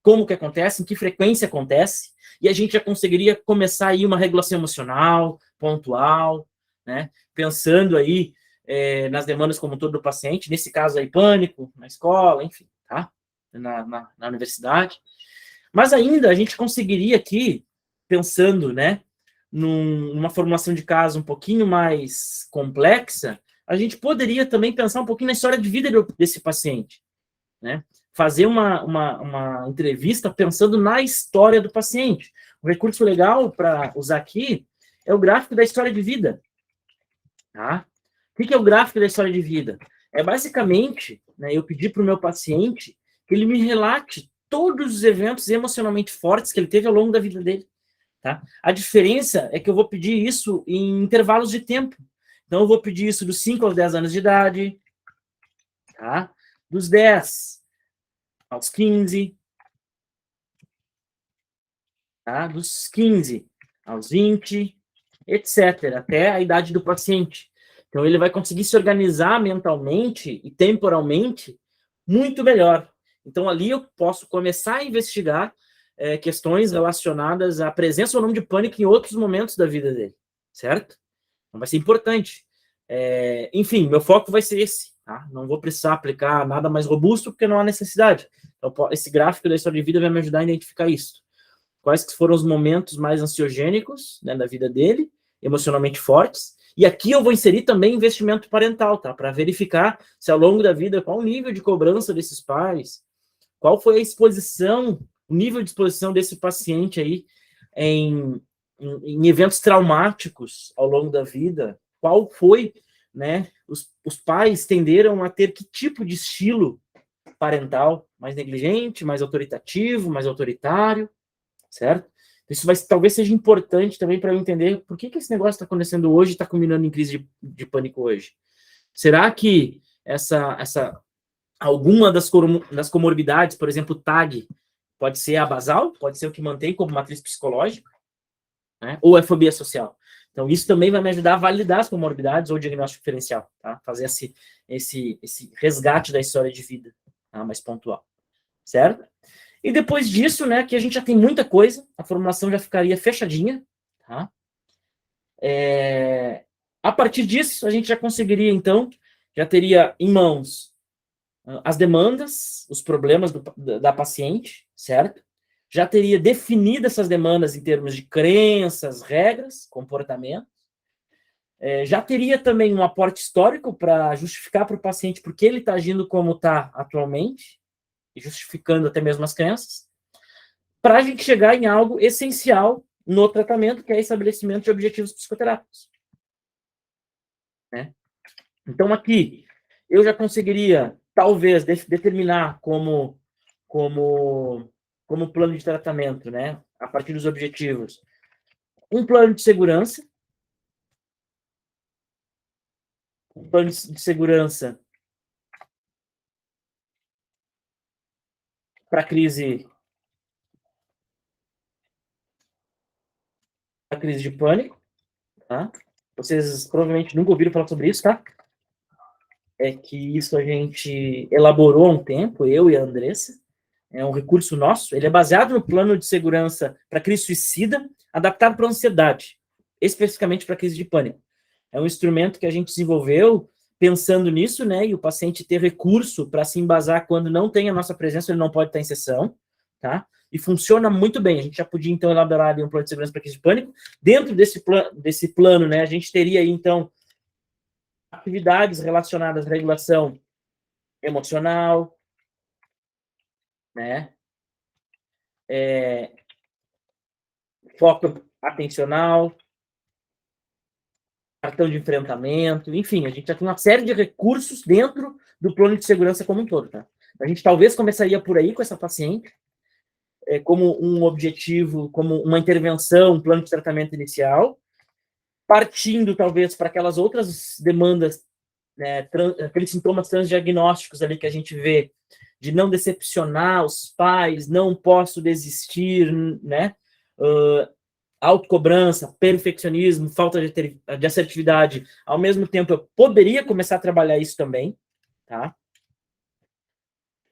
como que acontece, em que frequência acontece, e a gente já conseguiria começar aí uma regulação emocional, pontual, né? Pensando aí nas demandas como um todo do paciente, nesse caso aí pânico, na escola, enfim, tá? Na universidade. Mas ainda a gente conseguiria aqui, pensando, né, numa formulação de caso um pouquinho mais complexa, a gente poderia também pensar um pouquinho na história de vida desse paciente, né? Fazer uma entrevista pensando na história do paciente. Um recurso legal para usar aqui é o gráfico da história de vida. Tá? O que é o gráfico da história de vida? É basicamente, né, eu pedir para o meu paciente que ele me relate todos os eventos emocionalmente fortes que ele teve ao longo da vida dele. Tá? A diferença é que eu vou pedir isso em intervalos de tempo. Então, eu vou pedir isso dos 5 aos 10 anos de idade, tá? Dos 10 aos 15, tá? Dos 15 aos 20, etc., até a idade do paciente. Então, ele vai conseguir se organizar mentalmente e temporalmente muito melhor. Então, ali eu posso começar a investigar questões relacionadas à presença ou não de pânico em outros momentos da vida dele, certo? Então, vai ser importante. Enfim, meu foco vai ser esse. Tá? Não vou precisar aplicar nada mais robusto, porque não há necessidade. Então, esse gráfico da história de vida vai me ajudar a identificar isso. Quais que foram os momentos mais ansiogênicos, né, da vida dele, emocionalmente fortes. E aqui eu vou inserir também investimento parental, tá? Para verificar se ao longo da vida, qual o nível de cobrança desses pais, qual foi a exposição, o nível de exposição desse paciente aí em eventos traumáticos ao longo da vida, qual foi, né? Os pais tenderam a ter que tipo de estilo parental, mais negligente, mais autoritativo, mais autoritário, certo? Isso talvez seja importante também para eu entender por que esse negócio está acontecendo hoje e está combinando em crise de pânico hoje. Será que alguma das comorbidades, por exemplo, TAG, pode ser a basal, pode ser o que mantém como matriz psicológica, né? Ou é fobia social? Então, isso também vai me ajudar a validar as comorbidades ou diagnóstico diferencial, tá? Fazer esse resgate da história de vida, tá? Mais pontual, certo? E depois disso, né, que a gente já tem muita coisa, a formulação já ficaria fechadinha, tá? A partir disso, a gente já conseguiria, então, já teria em mãos as demandas, os problemas da paciente, certo? Já teria definido essas demandas em termos de crenças, regras, comportamento. Já teria também um aporte histórico para justificar para o paciente por que ele está agindo como está atualmente, e justificando até mesmo as crenças, para a gente chegar em algo essencial no tratamento, que é estabelecimento de objetivos psicoterápicos. Né? Então, aqui, eu já conseguiria, talvez, determinar como plano de tratamento, né, a partir dos objetivos, um plano de segurança, para crise de pânico, tá? Vocês provavelmente nunca ouviram falar sobre isso, tá? É que isso a gente elaborou há um tempo, eu e a Andressa. É um recurso nosso. Ele é baseado no plano de segurança para crise suicida, adaptado para ansiedade, especificamente para crise de pânico. É um instrumento que a gente desenvolveu pensando nisso, né? E o paciente ter recurso para se embasar quando não tem a nossa presença, ele não pode estar em sessão, tá? E funciona muito bem. A gente já podia, então, elaborar um plano de segurança para crise de pânico. Dentro desse plano, né, a gente teria aí, então, atividades relacionadas à regulação emocional, né? Foco atencional, cartão de enfrentamento, enfim, a gente já tem uma série de recursos dentro do plano de segurança como um todo, tá? A gente talvez começaria por aí com essa paciente, como um objetivo, como uma intervenção, um plano de tratamento inicial, partindo talvez para aquelas outras demandas, né, aqueles sintomas transdiagnósticos ali que a gente vê, de não decepcionar os pais, não posso desistir, né? Autocobrança, perfeccionismo, falta de assertividade. Ao mesmo tempo, eu poderia começar a trabalhar isso também, tá?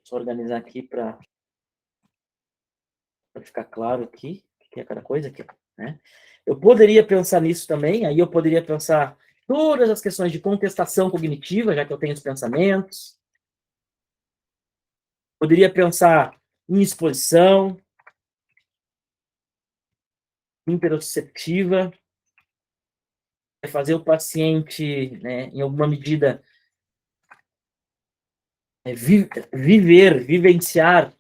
Deixa eu organizar aqui para ficar claro aqui, o que é cada coisa aqui, né? Eu poderia pensar nisso também, aí eu poderia pensar todas as questões de contestação cognitiva, já que eu tenho os pensamentos. Poderia pensar em exposição, interoceptiva, fazer o paciente, né, em alguma medida, vivenciar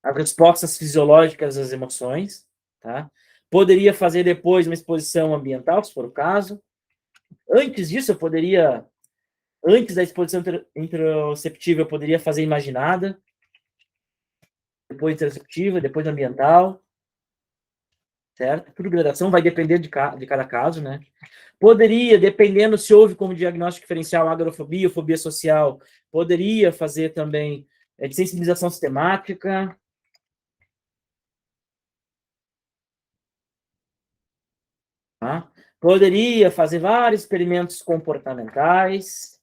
as respostas fisiológicas às emoções, tá? Poderia fazer depois uma exposição ambiental, se for o caso. Antes disso, antes da exposição interoceptiva, eu poderia fazer imaginada, depois interoceptiva, depois ambiental, certo? Tudo gradação, vai depender de cada caso, né? Poderia, dependendo se houve como diagnóstico diferencial agorafobia, fobia social, poderia fazer também de sensibilização sistemática. Tá? Poderia fazer vários experimentos comportamentais,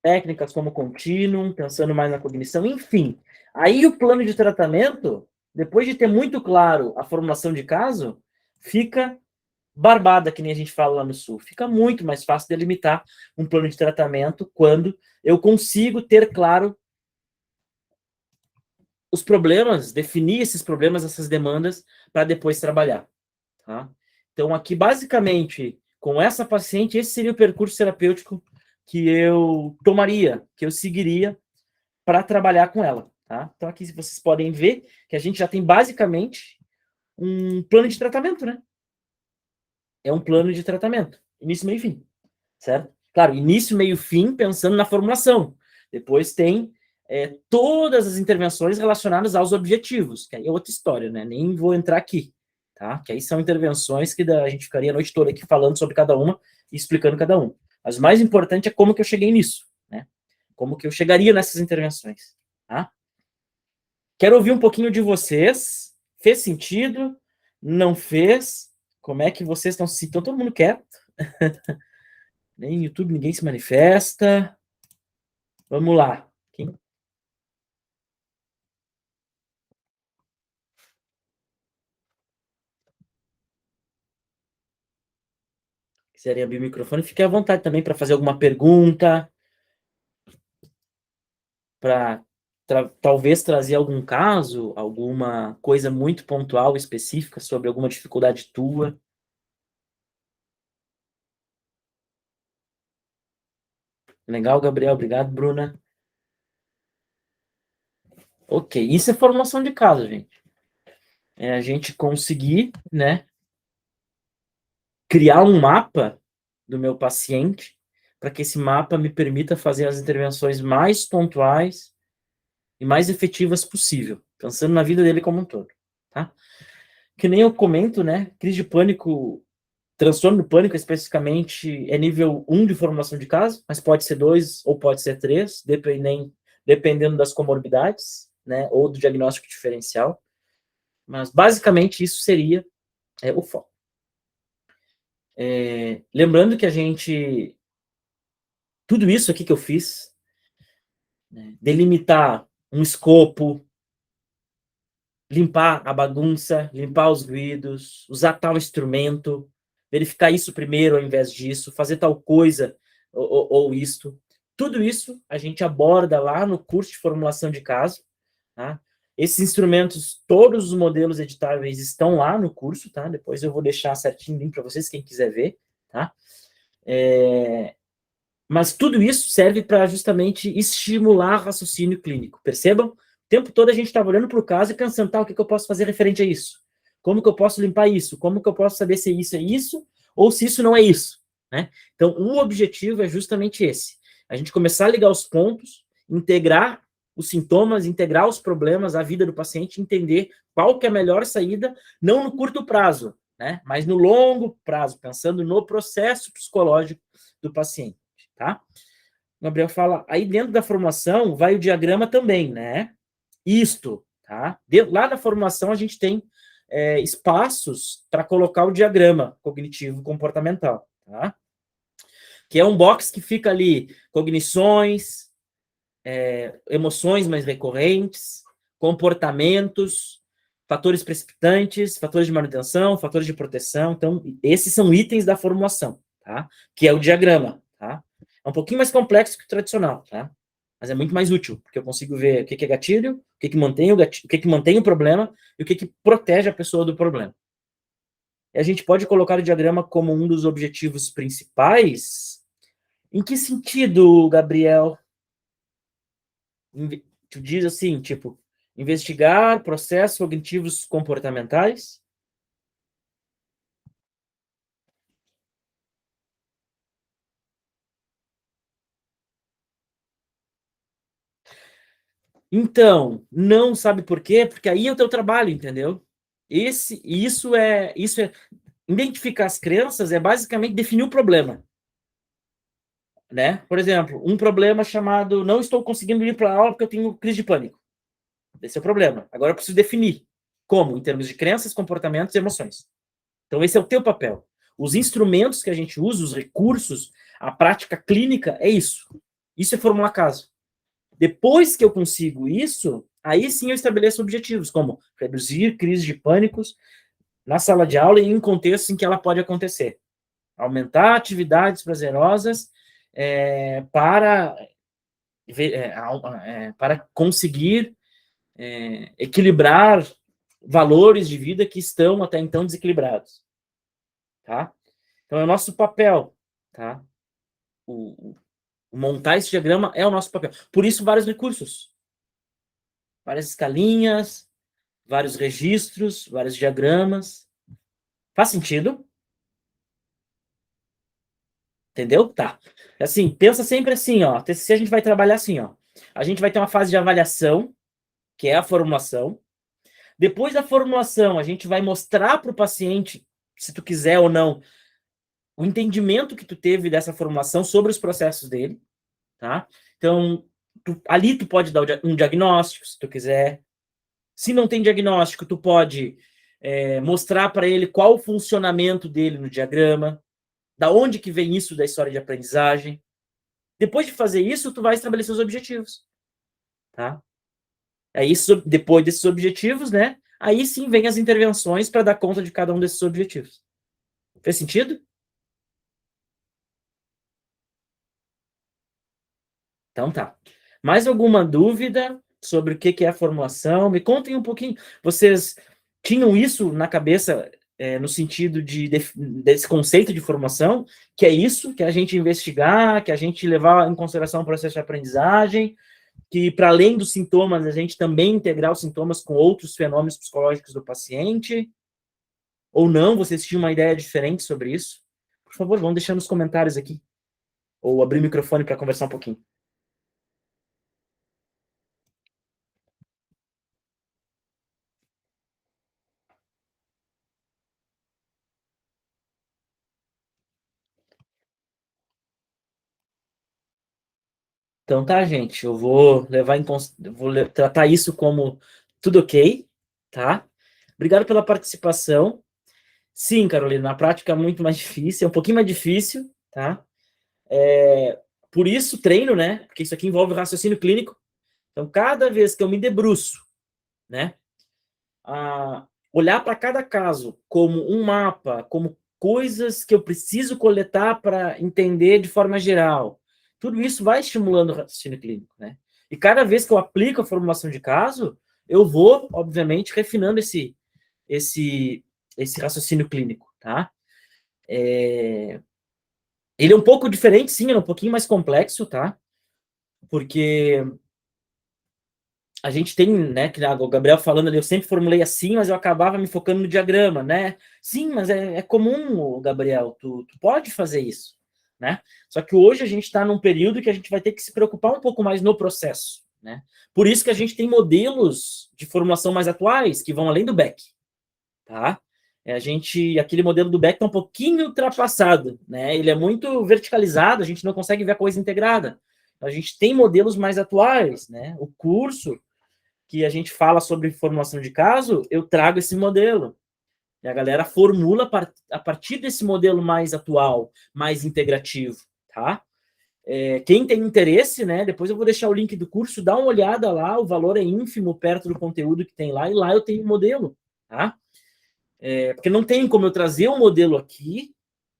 técnicas como contínuo, pensando mais na cognição, enfim. Aí o plano de tratamento, depois de ter muito claro a formulação de caso, fica barbada, que nem a gente fala lá no Sul. Fica muito mais fácil delimitar um plano de tratamento quando eu consigo ter claro os problemas, definir esses problemas, essas demandas, para depois trabalhar. Tá? Então, aqui, basicamente, com essa paciente, esse seria o percurso terapêutico que eu tomaria, que eu seguiria para trabalhar com ela. Tá? Então, aqui vocês podem ver que a gente já tem, basicamente, um plano de tratamento, né? É um plano de tratamento. Início, meio e fim. Certo? Claro, início, meio, fim, pensando na formulação. Depois tem todas as intervenções relacionadas aos objetivos, que aí é outra história, né? Nem vou entrar aqui, tá? Que aí são intervenções que a gente ficaria a noite toda aqui falando sobre cada uma e explicando cada uma. Mas o mais importante é como que eu cheguei nisso, né? Como que eu chegaria nessas intervenções, tá? Quero ouvir um pouquinho de vocês. Fez sentido? Não fez? Como é que vocês estão se sentindo? Todo mundo quieto. Nem no YouTube ninguém se manifesta. Vamos lá. Quem? Quiserem abrir o microfone, fique à vontade também para fazer alguma pergunta, para talvez trazer algum caso, alguma coisa muito pontual, específica, sobre alguma dificuldade tua. Legal, Gabriel. Obrigado, Bruna. Ok, isso é formulação de caso, gente. É a gente conseguir, né, criar um mapa do meu paciente para que esse mapa me permita fazer as intervenções mais pontuais e mais efetivas possível, pensando na vida dele como um todo, tá? Que nem eu comento, né, crise de pânico, transtorno do pânico especificamente é nível 1 de formulação de caso, mas pode ser 2 ou pode ser 3, dependendo das comorbidades, né, ou do diagnóstico diferencial. Mas, basicamente, isso seria o foco. Lembrando que tudo isso aqui que eu fiz, né, delimitar um escopo, limpar a bagunça, limpar os ruídos, usar tal instrumento, verificar isso primeiro ao invés disso, fazer tal coisa ou isto. Tudo isso a gente aborda lá no curso de formulação de caso, tá? Esses instrumentos, todos os modelos editáveis estão lá no curso, tá? Depois eu vou deixar certinho o link para vocês, quem quiser ver, tá? Mas tudo isso serve para justamente estimular raciocínio clínico. Percebam? O tempo todo a gente estava olhando para o caso e pensando, tá, o que eu posso fazer referente a isso? Como que eu posso limpar isso? Como que eu posso saber se isso é isso ou se isso não é isso? Né? Então, o objetivo é justamente esse. A gente começar a ligar os pontos, integrar os sintomas, integrar os problemas, a vida do paciente, entender qual que é a melhor saída, não no curto prazo, né? Mas no longo prazo, pensando no processo psicológico do paciente. Tá? O Gabriel fala, aí dentro da formulação vai o diagrama também, né? Isto, tá? Lá na formulação a gente tem espaços para colocar o diagrama cognitivo comportamental, tá? Que é um box que fica ali, cognições, emoções mais recorrentes, comportamentos, fatores precipitantes, fatores de manutenção, fatores de proteção. Então, esses são itens da formulação, tá? Que é o diagrama, tá? É um pouquinho mais complexo que o tradicional, tá? Mas é muito mais útil, porque eu consigo ver o que é gatilho, o que mantém o gatilho, o que mantém o problema e o que protege a pessoa do problema. E a gente pode colocar o diagrama como um dos objetivos principais. Em que sentido, Gabriel? Tu diz assim, tipo, investigar processos cognitivos comportamentais? Então, não sabe por quê? Porque aí é o teu trabalho, entendeu? Isso é identificar as crenças é basicamente definir o problema, né? Por exemplo, um problema chamado não estou conseguindo ir para a aula porque eu tenho crise de pânico. Esse é o problema. Agora eu preciso definir como, em termos de crenças, comportamentos e emoções. Então esse é o teu papel. Os instrumentos que a gente usa, os recursos, a prática clínica é isso. Isso é formular caso. Depois que eu consigo isso, aí sim eu estabeleço objetivos, como reduzir crises de pânicos na sala de aula e em contextos em que ela pode acontecer. Aumentar atividades prazerosas para conseguir equilibrar valores de vida que estão até então desequilibrados. Tá? Então é o nosso papel. Tá? Montar esse diagrama é o nosso papel. Por isso, vários recursos. Várias escalinhas, vários registros, vários diagramas. Faz sentido? Entendeu? Tá. Assim, pensa sempre assim, ó. TCC a gente vai trabalhar assim, ó. A gente vai ter uma fase de avaliação, que é a formulação. Depois da formulação, a gente vai mostrar para o paciente, se tu quiser ou não, o entendimento que tu teve dessa formulação sobre os processos dele, tá? Então, ali tu pode dar um diagnóstico, se tu quiser. Se não tem diagnóstico, tu pode mostrar para ele qual o funcionamento dele no diagrama, da onde que vem isso da história de aprendizagem. Depois de fazer isso, tu vai estabelecer os objetivos, tá? Aí, depois desses objetivos, né? Aí sim vem as intervenções para dar conta de cada um desses objetivos. Fez sentido? Então tá. Mais alguma dúvida sobre o que é a formulação? Me contem um pouquinho. Vocês tinham isso na cabeça no sentido desse conceito de formação, que é isso, que é a gente investigar, que a gente levar em consideração o processo de aprendizagem, que para além dos sintomas, a gente também integrar os sintomas com outros fenômenos psicológicos do paciente? Ou não? Vocês tinham uma ideia diferente sobre isso? Por favor, vão deixando nos comentários aqui. Ou abrir o microfone para conversar um pouquinho. Então tá, gente, eu vou levar tratar isso como tudo ok, tá? Obrigado pela participação. Sim, Carolina, na prática é muito mais difícil, é um pouquinho mais difícil, tá? Por isso treino, né? Porque isso aqui envolve raciocínio clínico. Então, cada vez que eu me debruço, né, a olhar para cada caso como um mapa, como coisas que eu preciso coletar para entender de forma geral, tudo isso vai estimulando o raciocínio clínico, né? E cada vez que eu aplico a formulação de caso, eu vou, obviamente, refinando esse raciocínio clínico, tá? Ele é um pouco diferente, sim, é um pouquinho mais complexo, tá? Porque a gente tem, né, que o Gabriel falando ali, eu sempre formulei assim, mas eu acabava me focando no diagrama, né? Sim, mas é comum, Gabriel, tu pode fazer isso, né? Só que hoje a gente está num período que a gente vai ter que se preocupar um pouco mais no processo, né? Por isso que a gente tem modelos de formulação mais atuais, que vão além do Beck, tá? Aquele modelo do Beck está um pouquinho ultrapassado, né? Ele é muito verticalizado, a gente não consegue ver a coisa integrada. A gente tem modelos mais atuais, né? O curso que a gente fala sobre formulação de caso, eu trago esse modelo. E a galera formula a partir desse modelo mais atual, mais integrativo, tá? Quem tem interesse, né? Depois eu vou deixar o link do curso, dá uma olhada lá, o valor é ínfimo perto do conteúdo que tem lá, e lá eu tenho o modelo, tá? Porque não tem como eu trazer um modelo aqui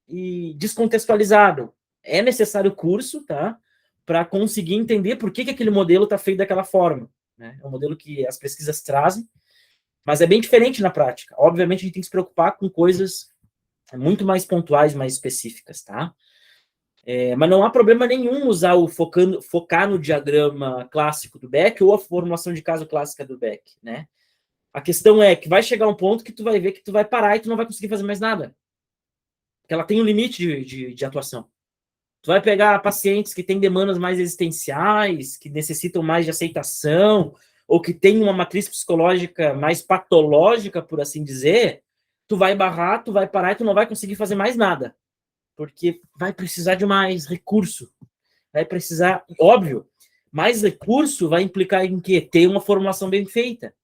e descontextualizado. É necessário curso, tá? Para conseguir entender por que aquele modelo está feito daquela forma. Né? É um modelo que as pesquisas trazem, mas é bem diferente na prática. Obviamente, a gente tem que se preocupar com coisas muito mais pontuais, mais específicas, tá? Mas não há problema nenhum usar focar no diagrama clássico do Beck ou a formulação de caso clássica do Beck, né? A questão é que vai chegar um ponto que tu vai ver que tu vai parar e tu não vai conseguir fazer mais nada. Porque ela tem um limite de atuação. Tu vai pegar pacientes que têm demandas mais existenciais, que necessitam mais de aceitação, ou que têm uma matriz psicológica mais patológica, por assim dizer, tu vai barrar, tu vai parar e tu não vai conseguir fazer mais nada. Porque vai precisar de mais recurso. Vai precisar, óbvio, mais recurso vai implicar em quê? Ter uma formulação bem feita.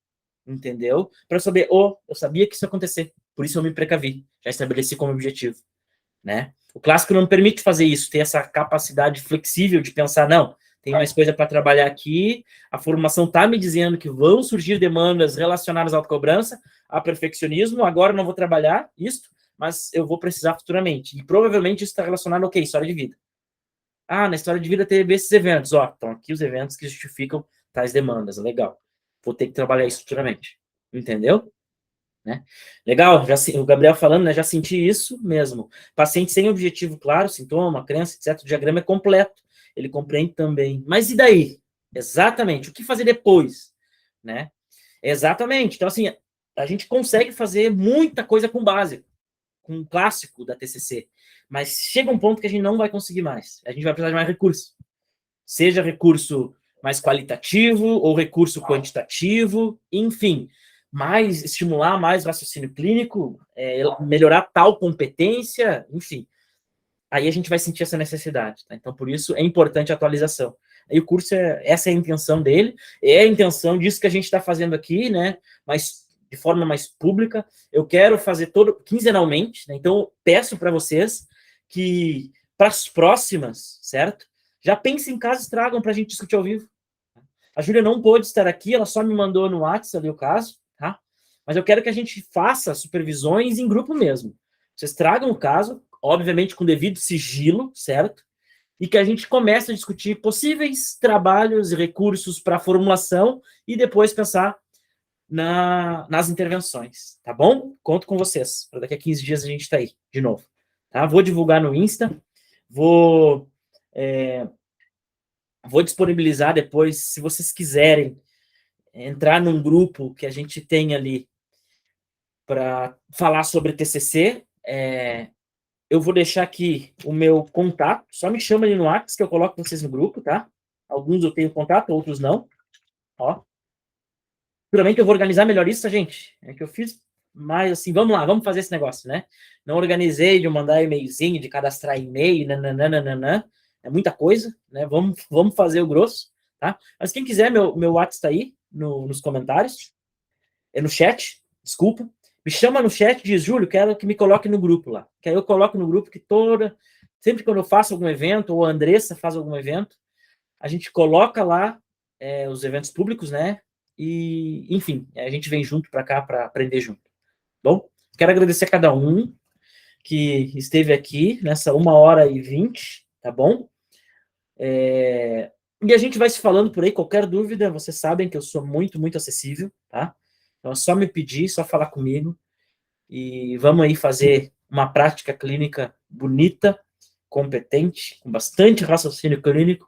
Entendeu? Para saber, eu sabia que isso ia acontecer, por isso eu me precavi, já estabeleci como objetivo, né? O clássico não permite fazer isso, ter essa capacidade flexível de pensar, não, tem mais coisa para trabalhar aqui, a formação está me dizendo que vão surgir demandas relacionadas à autocobrança, a perfeccionismo, agora não vou trabalhar isso, mas eu vou precisar futuramente, e provavelmente isso está relacionado ao quê? História de vida. Na história de vida teve esses eventos, estão aqui os eventos que justificam tais demandas, legal. Vou ter que trabalhar isso futuramente. Entendeu? Né? Legal, o Gabriel falando, né, já senti isso mesmo. Paciente sem objetivo claro, sintoma, crença, etc. O diagrama é completo. Ele compreende também. Mas e daí? Exatamente. O que fazer depois? Né? Exatamente. Então, assim, a gente consegue fazer muita coisa com base, com o clássico da TCC. Mas chega um ponto que a gente não vai conseguir mais. A gente vai precisar de mais recurso. Seja recurso mais qualitativo ou recurso quantitativo, enfim, estimular mais raciocínio clínico, melhorar tal competência, enfim. Aí a gente vai sentir essa necessidade. Tá? Então, por isso, é importante a atualização. Aí o curso, essa é a intenção dele, é a intenção disso que a gente está fazendo aqui, né? Mas de forma mais pública. Eu quero fazer quinzenalmente, né? Então, peço para vocês que, para as próximas, certo? Já pensem em casos, tragam para a gente discutir ao vivo. A Júlia não pôde estar aqui, ela só me mandou no WhatsApp ali o caso, tá? Mas eu quero que a gente faça supervisões em grupo mesmo. Vocês tragam o caso, obviamente com devido sigilo, certo? E que a gente comece a discutir possíveis trabalhos e recursos para formulação e depois pensar nas intervenções, tá bom? Conto com vocês. Para daqui a 15 dias a gente está aí, de novo. Tá? Vou divulgar no Insta, vou disponibilizar depois, se vocês quiserem entrar num grupo que a gente tem ali para falar sobre TCC, eu vou deixar aqui o meu contato, só me chama ali no WhatsApp que eu coloco vocês no grupo, tá? Alguns eu tenho contato, outros não. Ó. Seguramente eu vou organizar melhor isso, tá, gente? É que eu fiz mais assim, vamos lá, vamos fazer esse negócio, né? Não organizei de mandar e-mailzinho, de cadastrar e-mail, nananana. É muita coisa, né? Vamos fazer o grosso, tá? Mas quem quiser, meu WhatsApp tá aí nos comentários, no chat, desculpa, me chama no chat e diz, Júlio, quero que me coloque no grupo lá. Que aí eu coloco no grupo que sempre quando eu faço algum evento, ou a Andressa faz algum evento, a gente coloca lá os eventos públicos, né? E, enfim, a gente vem junto para cá para aprender junto. Bom, quero agradecer a cada um que esteve aqui nessa 1h20, tá bom? E a gente vai se falando por aí, qualquer dúvida, vocês sabem que eu sou muito, muito acessível, tá? Então é só me pedir, só falar comigo, e vamos aí fazer uma prática clínica bonita, competente, com bastante raciocínio clínico,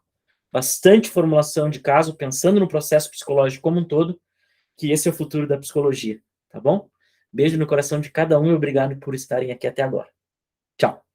bastante formulação de caso, pensando no processo psicológico como um todo, que esse é o futuro da psicologia, tá bom? Beijo no coração de cada um e obrigado por estarem aqui até agora. Tchau.